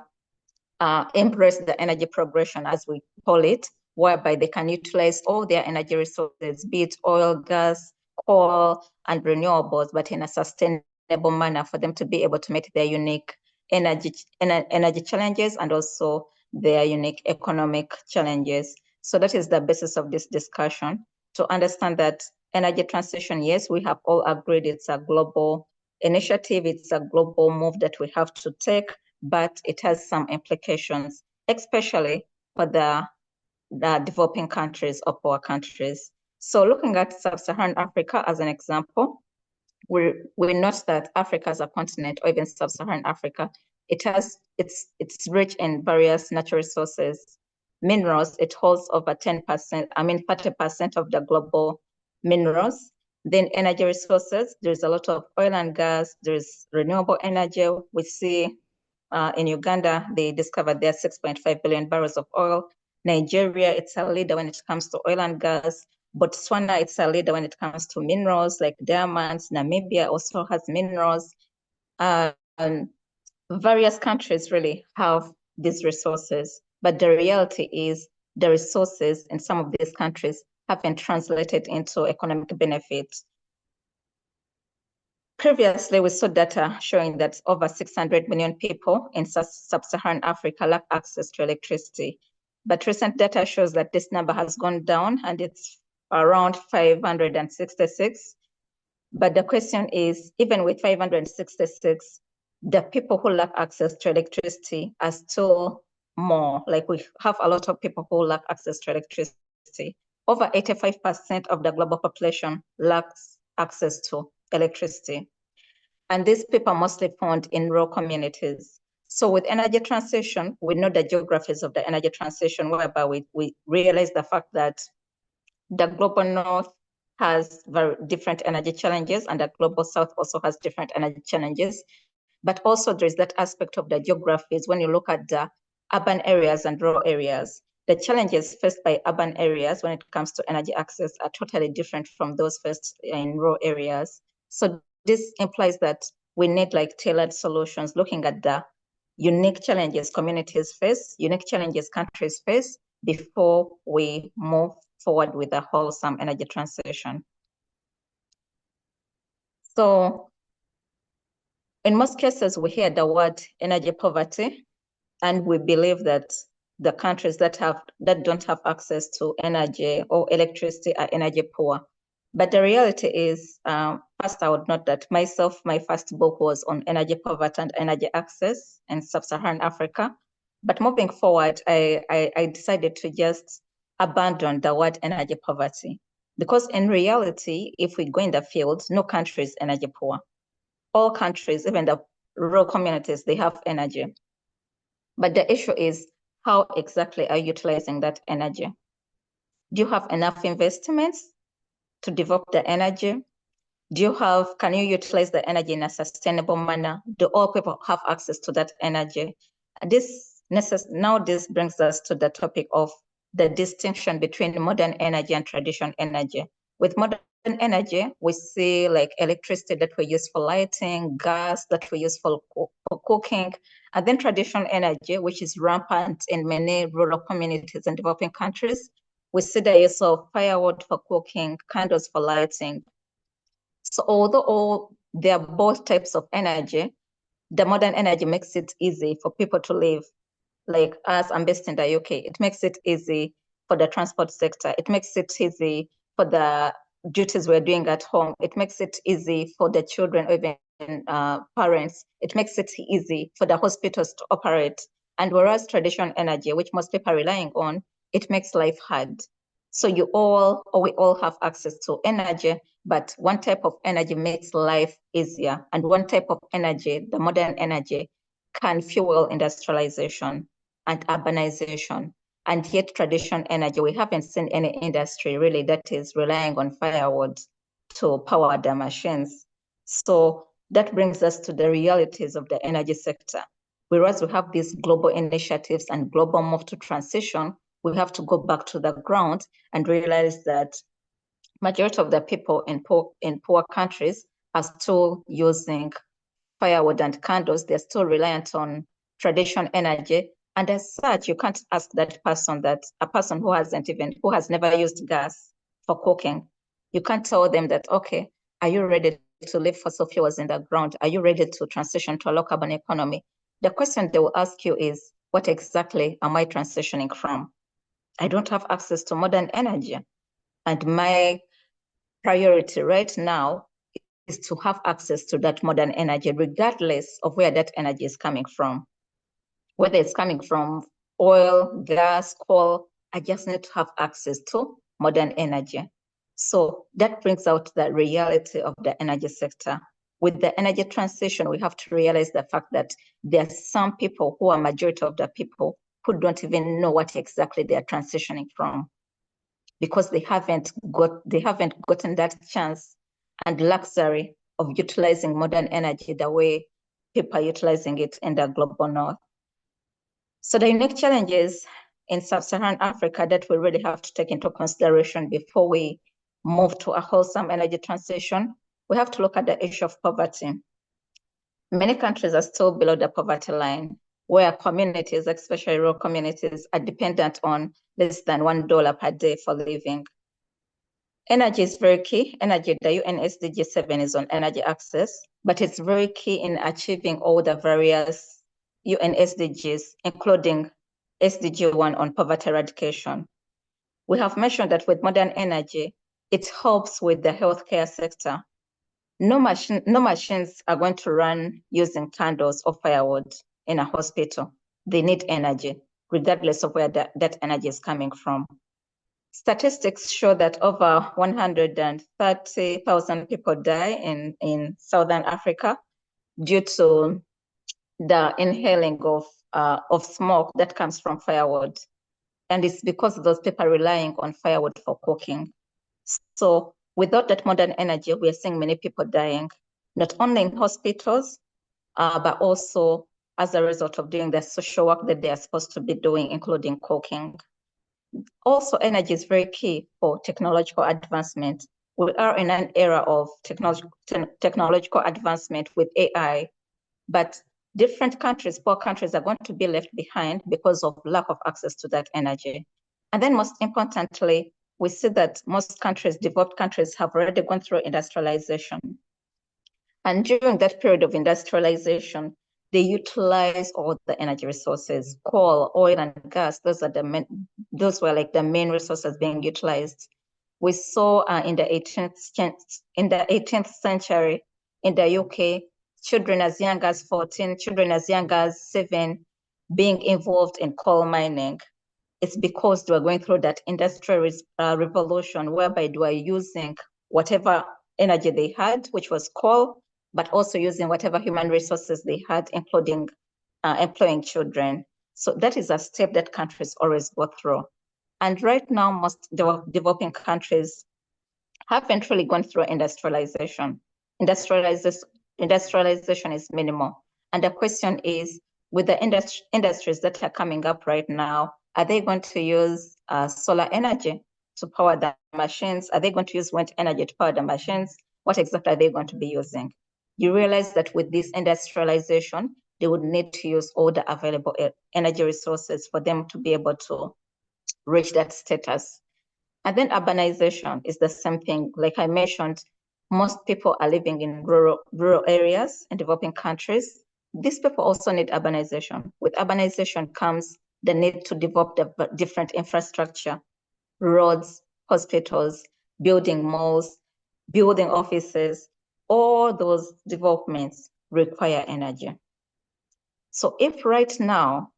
embrace the energy progression, as we call it, whereby they can utilize all their energy resources, be it oil, gas, coal, and renewables, but in a sustainable manner for them to be able to meet their unique energy challenges and also their unique economic challenges. So that is the basis of this discussion, to understand that energy transition, yes, we have all agreed it's a global initiative, it's a global move that we have to take, but it has some implications, especially for the developing countries or poor countries. So looking at Sub-Saharan Africa as an example, we note that Africa as a continent, or even Sub-Saharan Africa, it's rich in various natural resources. Minerals, it holds over 30% of the global minerals. Then energy resources, there's a lot of oil and gas, there's renewable energy. We see in Uganda, they discovered there are 6.5 billion barrels of oil. Nigeria, it's a leader when it comes to oil and gas. Botswana, it's a leader when it comes to minerals like diamonds. Namibia also has minerals. Various countries really have these resources, but the reality is the resources in some of these countries haven't translated into economic benefits. Previously, we saw data showing that over 600 million people in Sub-Saharan Africa lack access to electricity. But recent data shows that this number has gone down and it's around 566. But the question is, even with 566, the people who lack access to electricity are still more. Like, we have a lot of people who lack access to electricity. Over 85% of the global population lacks access to electricity. And these people are mostly found in rural communities. So with energy transition, we know the geographies of the energy transition, whereby we realize the fact that the global north has very different energy challenges, and the global south also has different energy challenges. But also there's that aspect of the geographies when you look at the urban areas and rural areas. The challenges faced by urban areas when it comes to energy access are totally different from those faced in rural areas. So this implies that we need like tailored solutions, looking at the unique challenges communities face, unique challenges countries face, before we move forward with a wholesome energy transition. So in most cases, we hear the word energy poverty, and we believe that the countries that don't have access to energy or electricity are energy poor. But the reality is, first I would note that my first book was on energy poverty and energy access in Sub-Saharan Africa. But moving forward, I decided to just abandon the word energy poverty, because in reality, if we go in the field, no country is energy poor. All countries, even the rural communities, they have energy. But the issue is, how exactly are you utilizing that energy? Do you have enough investments to develop the energy? Can you utilize the energy in a sustainable manner? Do all people have access to that energy? And now this brings us to the topic of the distinction between modern energy and traditional energy. With modern energy, we see like electricity that we use for lighting, gas that we use for cooking, and then traditional energy, which is rampant in many rural communities and developing countries. We see the use of firewood for cooking, candles for lighting. So although they are both types of energy, the modern energy makes it easy for people to live. Like us, I'm based in the UK, it makes it easy for the transport sector. It makes it easy for the duties we're doing at home. It makes it easy for the children, or even parents, it makes it easy for the hospitals to operate. And whereas traditional energy, which most people are relying on, it makes life hard. So we all have access to energy, but one type of energy makes life easier. And one type of energy, the modern energy, can fuel industrialization and urbanization. And yet traditional energy, we haven't seen any industry really that is relying on firewood to power the machines. So that brings us to the realities of the energy sector. Whereas we have these global initiatives and global move to transition, we have to go back to the ground and realize that majority of the people in poor countries are still using firewood and candles. They're still reliant on traditional energy. And as such, you can't ask that person, a person who has never used gas for cooking, you can't tell them that, okay, are you ready to leave fossil fuels in the ground? Are you ready to transition to a low carbon economy? The question they will ask you is, what exactly am I transitioning from? I don't have access to modern energy. And my priority right now is to have access to that modern energy, regardless of where that energy is coming from. Whether it's coming from oil, gas, coal, I just need to have access to modern energy. So that brings out the reality of the energy sector. With the energy transition, we have to realize the fact that there are some people who are majority of the people who don't even know what exactly they are transitioning from, because they haven't gotten that chance and luxury of utilizing modern energy the way people are utilizing it in the global north. So the unique challenges in Sub-Saharan Africa that we really have to take into consideration before we move to a wholesome energy transition, we have to look at the issue of poverty. Many countries are still below the poverty line, where communities, especially rural communities, are dependent on less than $1 per day for living. Energy is very key. Energy, the UN SDG 7 is on energy access, but it's very key in achieving all the various UN SDGs, including SDG 1 on poverty eradication. We have mentioned that with modern energy, it helps with the healthcare sector. No machines are going to run using candles or firewood in a hospital. They need energy, regardless of where that energy is coming from. Statistics show that over 130,000 people die in Southern Africa due to the inhaling of smoke that comes from firewood. And it's because those people are relying on firewood for cooking. So without that modern energy, we are seeing many people dying, not only in hospitals, but also as a result of doing the social work that they are supposed to be doing, including cooking. Also, energy is very key for technological advancement. We are in an era of technological advancement with AI, but different countries, poor countries, are going to be left behind because of lack of access to that energy. And then most importantly, we see that most countries, developed countries, have already gone through industrialization. And during that period of industrialization, they utilize all the energy resources, coal, oil, and gas. Those were like the main resources being utilized. We saw in the 18th century in the UK, children as young as 14, children as young as 7 being involved in coal mining. It's because they were going through that industrial revolution, whereby they were using whatever energy they had, which was coal, but also using whatever human resources they had, including employing children. So that is a step that countries always go through. And right now, most developing countries haven't really gone through industrialization. Industrialization is minimal. And the question is, with the industries that are coming up right now, are they going to use solar energy to power the machines? Are they going to use wind energy to power the machines? What exactly are they going to be using? You realize that with this industrialization, they would need to use all the available energy resources for them to be able to reach that status. And then urbanization is the same thing. Like I mentioned, most people are living in rural areas in developing countries. These people also need urbanization. With urbanization comes the need to develop the different infrastructure, roads, hospitals, building malls, building offices. all those developments require energy. So if right now,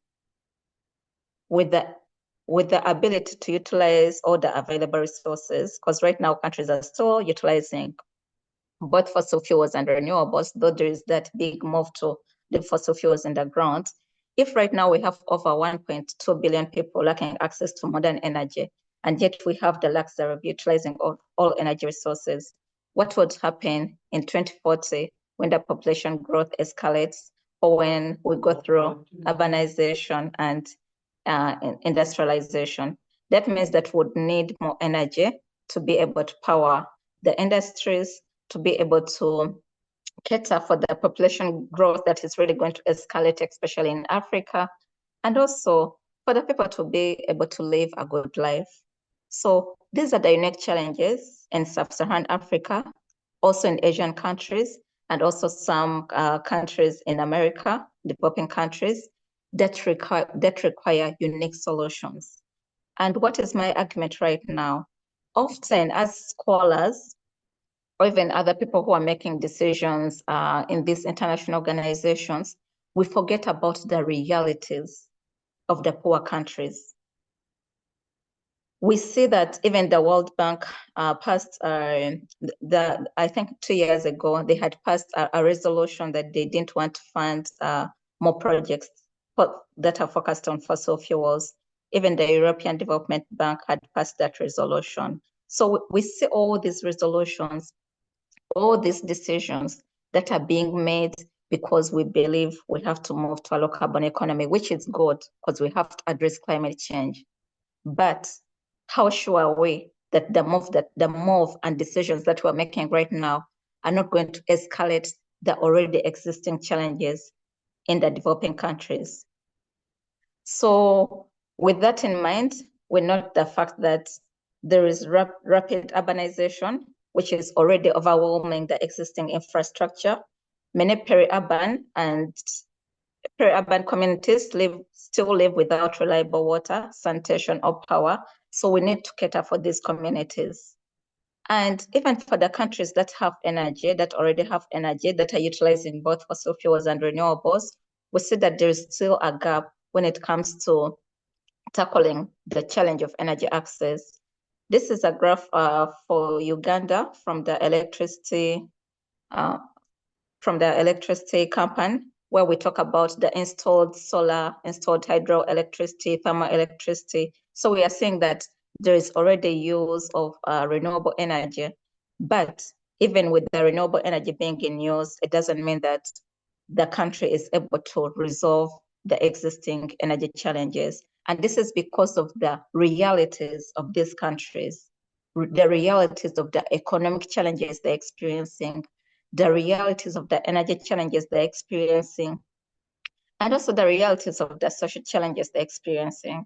with the ability to utilize all the available resources, because right now countries are still utilizing both fossil fuels and renewables, though there is that big move to the fossil fuels in the ground. If right now we have over 1.2 billion people lacking access to modern energy, and yet we have the luxury of utilizing all energy resources, what would happen in 2040 when the population growth escalates, or when we go through urbanization and industrialization? That means that we would need more energy to be able to power the industries, to be able to cater for the population growth that is really going to escalate, especially in Africa, and also for the people to be able to live a good life. So these are the unique challenges in Sub-Saharan Africa, also in Asian countries, and also some countries in America, developing countries, that require unique solutions. And what is my argument right now? Often as scholars, or even other people who are making decisions in these international organizations, we forget about the realities of the poor countries. We see that even the World Bank passed, I think 2 years ago, they had passed a resolution that they didn't want to fund more projects that are focused on fossil fuels. Even the European Development Bank had passed that resolution. So we see all these resolutions, all these decisions that are being made because we believe we have to move to a low carbon economy, which is good because we have to address climate change. But how sure are we that the move and decisions that we're making right now are not going to escalate the already existing challenges in the developing countries? So with that in mind, we note the fact that there is rapid urbanization, which is already overwhelming the existing infrastructure. Many peri-urban communities still live without reliable water, sanitation, or power. So we need to cater for these communities. And even for the countries that have energy, that already have energy, that are utilizing both fossil fuels and renewables, we see that there is still a gap when it comes to tackling the challenge of energy access. This is a graph for Uganda from the electricity company, where we talk about the installed solar, installed hydroelectricity, thermal electricity. So we are seeing that there is already use of renewable energy, but even with the renewable energy being in use, it doesn't mean that the country is able to resolve the existing energy challenges. And this is because of the realities of these countries, the realities of the economic challenges they're experiencing, the realities of the energy challenges they're experiencing, and also the realities of the social challenges they're experiencing.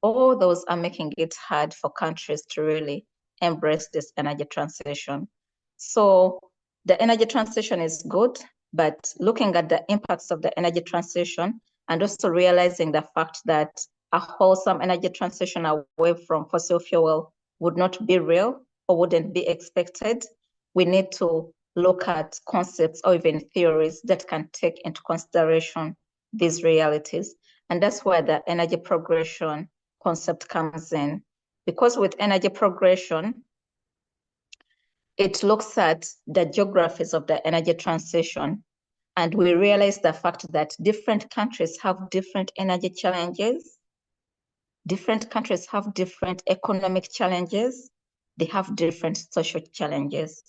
All those are making it hard for countries to really embrace this energy transition. So the energy transition is good, but looking at the impacts of the energy transition and also realizing the fact that a wholesome energy transition away from fossil fuel would not be real or wouldn't be expected, we need to look at concepts or even theories that can take into consideration these realities. And that's where the energy progression concept comes in. Because with energy progression, it looks at the geographies of the energy transition. And we realize the fact that different countries have different energy challenges. Different countries have different economic challenges. They have different social challenges.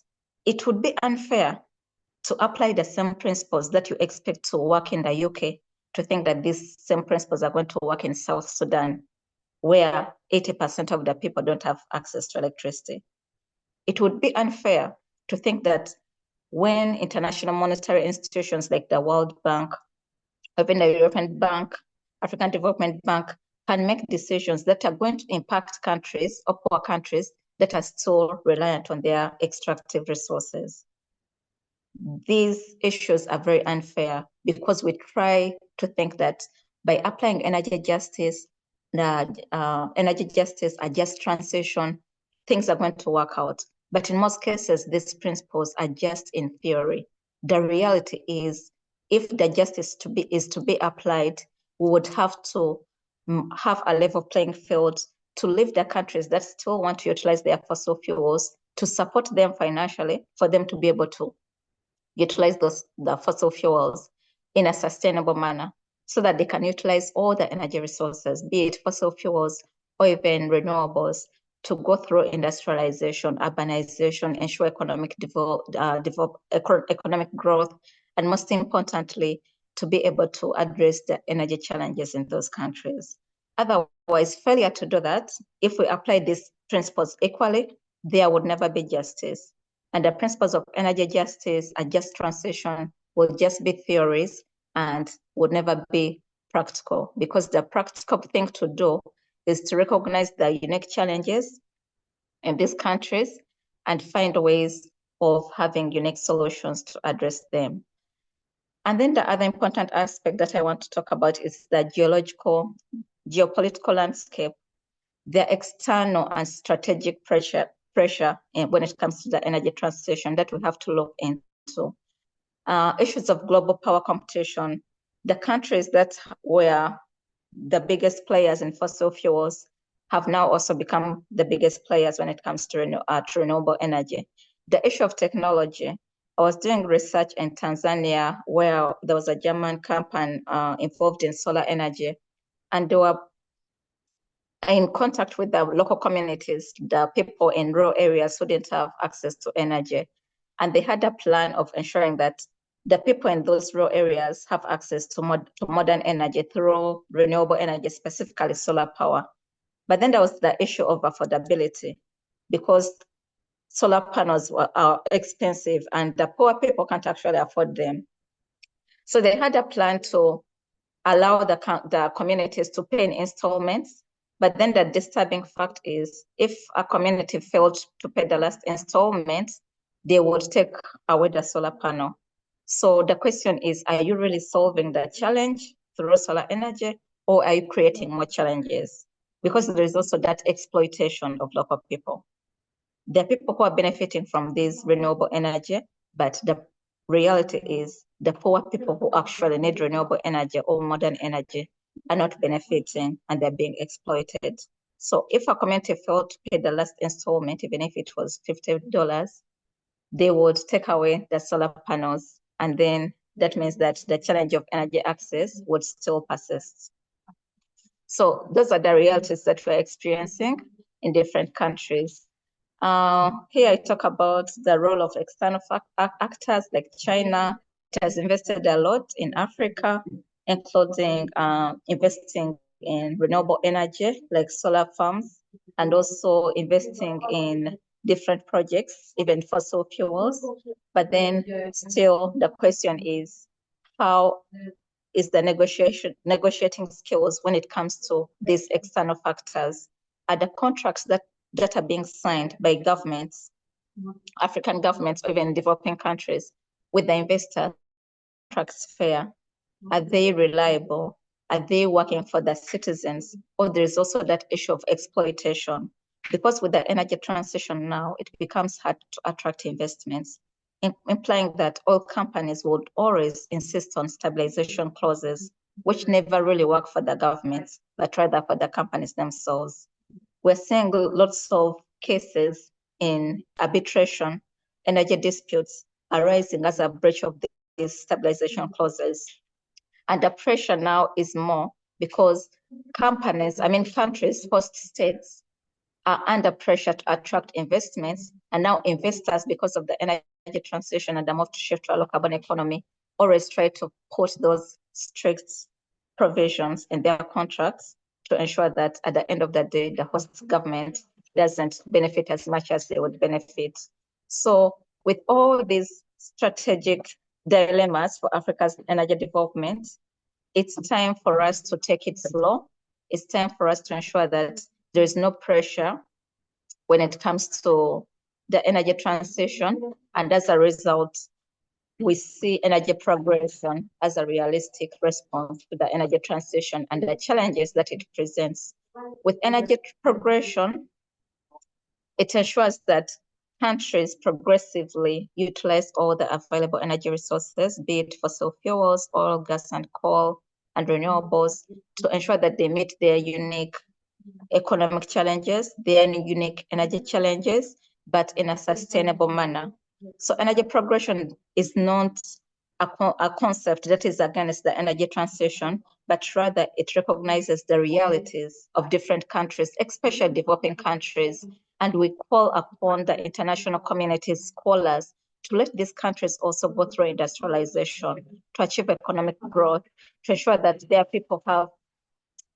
It would be unfair to apply the same principles that you expect to work in the UK to think that these same principles are going to work in South Sudan, where 80% of the people don't have access to electricity. It would be unfair to think that when international monetary institutions like the World Bank, even the European Bank, African Development Bank, can make decisions that are going to impact countries or poor countries that are still reliant on their extractive resources. These issues are very unfair because we try to think that by applying energy justice, a just transition, things are going to work out. But in most cases, these principles are just in theory. The reality is, if the justice is to be applied, we would have to have a level playing field to leave the countries that still want to utilize their fossil fuels, to support them financially for them to be able to utilize the fossil fuels in a sustainable manner, so that they can utilize all the energy resources, be it fossil fuels or even renewables, to go through industrialization, urbanization, ensure economic economic growth, and most importantly, to be able to address the energy challenges in those countries. Otherwise, failure to do that, if we apply these principles equally, there would never be justice. And the principles of energy justice and just transition will just be theories and would never be practical, because the practical thing to do is to recognize the unique challenges in these countries and find ways of having unique solutions to address them. And then the other important aspect that I want to talk about is the geopolitical landscape, the external and strategic pressure when it comes to the energy transition that we have to look into. Issues of global power competition. The countries that were the biggest players in fossil fuels have now also become the biggest players when it comes to renewable energy. The issue of technology. I was doing research in Tanzania where there was a German company involved in solar energy, and they were in contact with the local communities, the people in rural areas who didn't have access to energy. And they had a plan of ensuring that the people in those rural areas have access to modern energy through renewable energy, specifically solar power. But then there was the issue of affordability, because solar panels are expensive and the poor people can't actually afford them. So they had a plan to allow the communities to pay in installments. But then the disturbing fact is, if a community failed to pay the last installment, they would take away the solar panel. So the question is, are you really solving the challenge through solar energy, or are you creating more challenges? Because there is also that exploitation of local people. There are people who are benefiting from this renewable energy, but the reality is the poor people who actually need renewable energy or modern energy are not benefiting, and they're being exploited. So if a community failed to pay the last installment, even if it was $50, they would take away the solar panels, and then that means that the challenge of energy access would still persist. So those are the realities that we're experiencing in different countries. Here I talk about the role of external actors like China. It has invested a lot in Africa, including investing in renewable energy like solar farms, and also investing in different projects, even fossil fuels. But then still the question is, how is the negotiating skills when it comes to these external factors? Are the contracts that are being signed by governments, African governments, or even developing countries with the investors, contracts fair? Are they reliable? Are they working for the citizens? Or there is also that issue of exploitation, because with the energy transition now, it becomes hard to attract investments, implying that oil companies would always insist on stabilization clauses, which never really work for the governments, but rather for the companies themselves. We're seeing lots of cases in arbitration, energy disputes arising as a breach of these stabilization clauses. And the pressure now is more because countries, host states, are under pressure to attract investments. And now investors, because of the energy transition and the move to shift to a low carbon economy, always try to put those strict provisions in their contracts to ensure that at the end of the day, the host government doesn't benefit as much as they would benefit. So with all these strategic dilemmas for Africa's energy development, it's time for us to take it slow. It's time for us to ensure that there is no pressure when it comes to the energy transition. And as a result, we see energy progression as a realistic response to the energy transition and the challenges that it presents. With energy progression, it ensures that countries progressively utilize all the available energy resources, be it fossil fuels, oil, gas, and coal, and renewables, to ensure that they meet their unique economic challenges, their unique energy challenges, but in a sustainable manner. So energy progression is not a concept that is against the energy transition, but rather it recognizes the realities of different countries, especially developing countries. And we call upon the international community's scholars to let these countries also go through industrialization to achieve economic growth, to ensure that their people have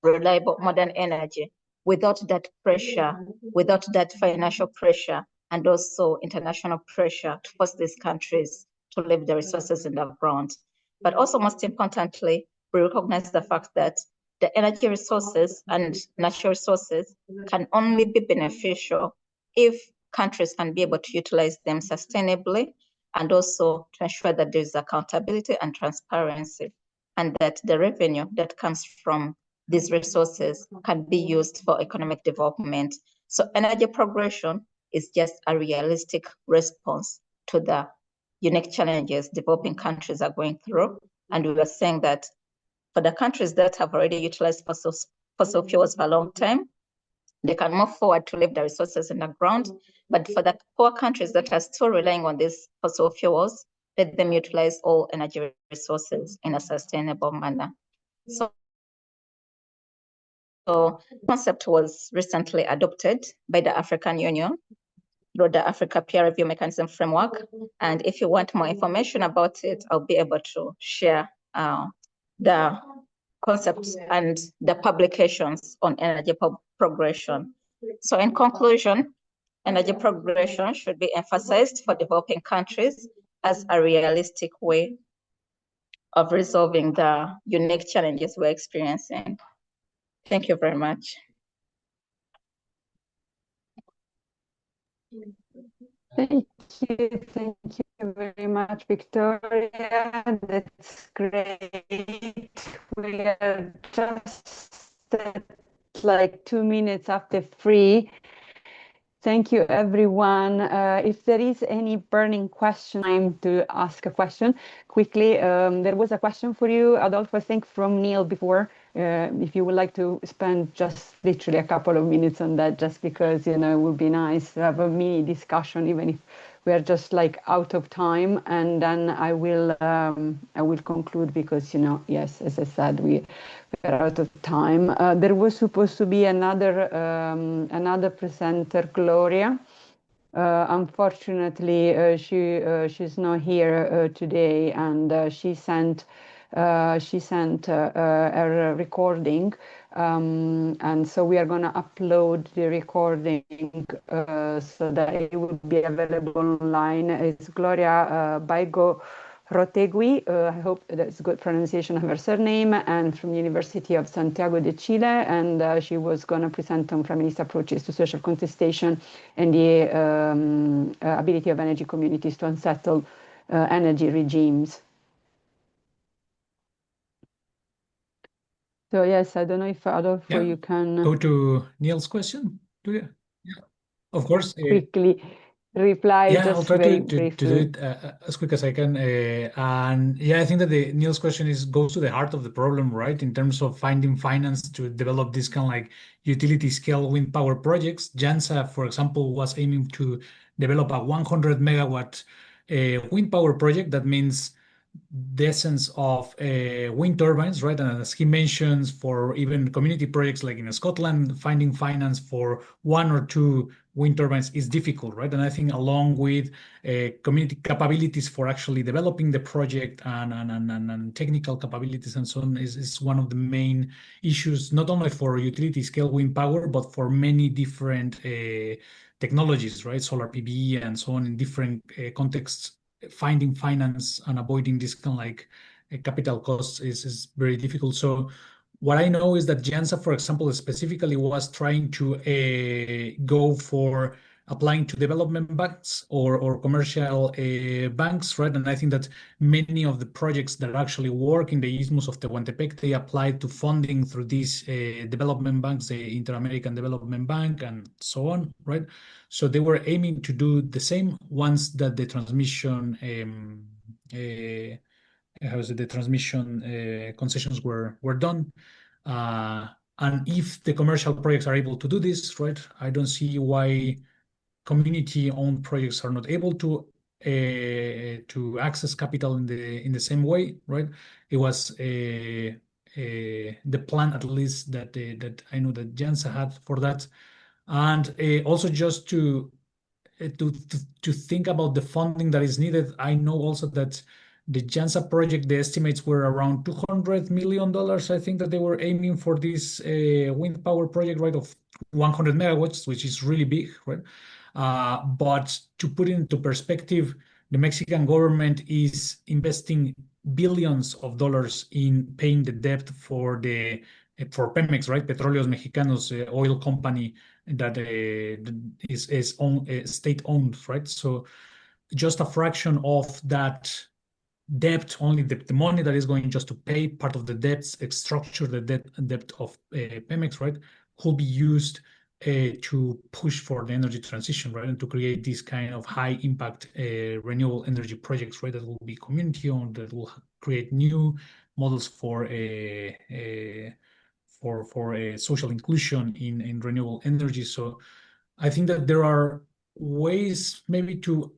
reliable modern energy without that pressure, without that financial pressure, and also international pressure to force these countries to leave the resources in the ground. But also, most importantly, we recognize the fact that the energy resources and natural resources can only be beneficial if countries can be able to utilize them sustainably, and also to ensure that there is accountability and transparency, and that the revenue that comes from these resources can be used for economic development. So energy progression is just a realistic response to the unique challenges developing countries are going through. And we were saying that for the countries that have already utilized fossil fuels for a long time, they can move forward to leave the resources in the ground. But for the poor countries that are still relying on these fossil fuels, let them utilize all energy resources in a sustainable manner. So the concept was recently adopted by the African Union through the Africa Peer Review Mechanism Framework. And if you want more information about it, I'll be able to share the concepts and the publications on energy progression. So in conclusion, energy progression should be emphasized for developing countries as a realistic way of resolving the unique challenges we're experiencing. Thank you very much. Thank thank you very much, Victoria. That's great. We are just at like 2 minutes after 3. Thank you, everyone. If there is any burning question, time to ask a question quickly. There was a question for you, Adolfo, I think from Neil before. If you would like to spend just literally a couple of minutes on that, just because, you know, it would be nice to have a mini discussion, even if we are just like out of time. And then I will conclude because, you know, yes, as I said, we are out of time. There was supposed to be another presenter, Gloria. Unfortunately, she's not here today, and she sent her recording, and so we are going to upload the recording so that it will be available online. It's Gloria Baigo Rotegui, I hope that's a good pronunciation of her surname, and from the University of Santiago de Chile, and she was going to present on feminist approaches to social contestation and the ability of energy communities to unsettle energy regimes. So yes, I don't know if Adolfo, you can go to Neil's question. Do you? Yeah, of course. Quickly reply. Yeah, just I'll try very to do it as quick as I can. And yeah, I think that Neil's question goes to the heart of the problem, right? In terms of finding finance to develop this kind of like utility scale wind power projects. JANSA, for example, was aiming to develop a 100 megawatt wind power project. That means the essence of wind turbines, right? And as he mentions, for even community projects like in Scotland, finding finance for 1 or 2 wind turbines is difficult, right? And I think along with community capabilities for actually developing the project and technical capabilities and so on is one of the main issues, not only for utility scale wind power, but for many different technologies, right? Solar PV and so on in different contexts. Finding finance and avoiding this kind of like capital costs is very difficult. So what I know is that JANSA, for example, specifically was trying to go for applying to development banks or commercial banks, right? And I think that many of the projects that actually work in the Isthmus of Tehuantepec, they applied to funding through these development banks, the Inter-American Development Bank and so on, right? So they were aiming to do the same once that the transmission the transmission concessions were done. And if the commercial projects are able to do this, right, I don't see why community-owned projects are not able to access capital in the same way, right? It was the plan, at least that I know that JANSA had for that, and also just to think about the funding that is needed. I know also that the JANSA project, the estimates were around $200 million. I think that they were aiming for this wind power project, right, of 100 megawatts, which is really big, right? But to put into perspective, the Mexican government is investing billions of dollars in paying the debt for Pemex, right? Petróleos Mexicanos, oil company that is state-owned, right? So just a fraction of that debt, only the money that is going just to pay part of the debts, structure the debt of Pemex, right, could be used to push for the energy transition, right, and to create these kind of high impact renewable energy projects, right, that will be community owned, that will create new models for social inclusion in renewable energy. So I think that there are ways maybe to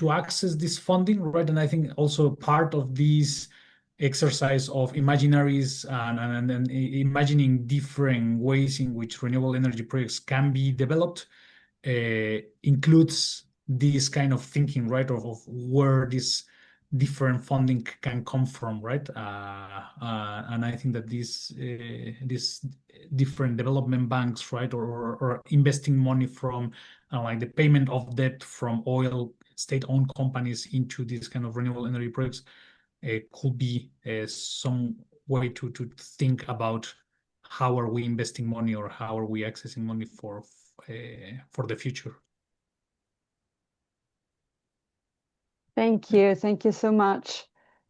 access this funding, right? And I think also part of this exercise of imaginaries and imagining different ways in which renewable energy projects can be developed includes this kind of thinking, right, of where this different funding can come from, right? And I think that these different development banks, right, or investing money from like the payment of debt from oil state-owned companies into these kind of renewable energy projects could be some way to think about how are we investing money or how are we accessing money for the future. Thank you so much.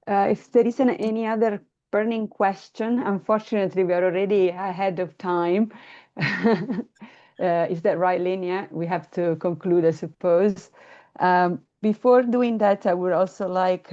If there isn't any other burning question, unfortunately, we are already ahead of time. Is that right, Linia? We have to conclude, I suppose. Before doing that, I would also like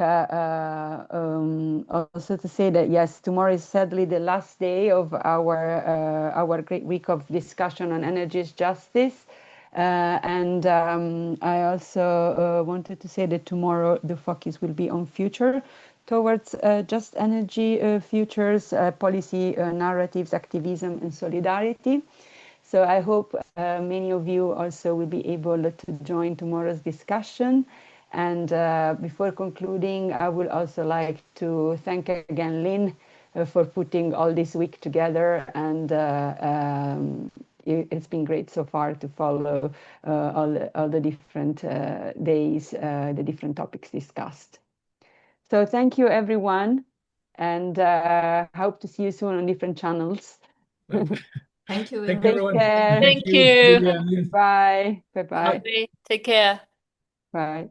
also to say that yes, tomorrow is sadly the last day of our great week of discussion on energy justice. And I also wanted to say that tomorrow the focus will be on future towards just energy futures, policy narratives, activism, and solidarity. So I hope many of you also will be able to join tomorrow's discussion. And before concluding, I would also like to thank again Lynn for putting all this week together. And it's been great so far to follow all the different days, the different topics discussed. So thank you, everyone. And hope to see you soon on different channels. Thank you. Thank you, everyone. Care. Thank you. Bye. Bye-bye. Take care. Bye.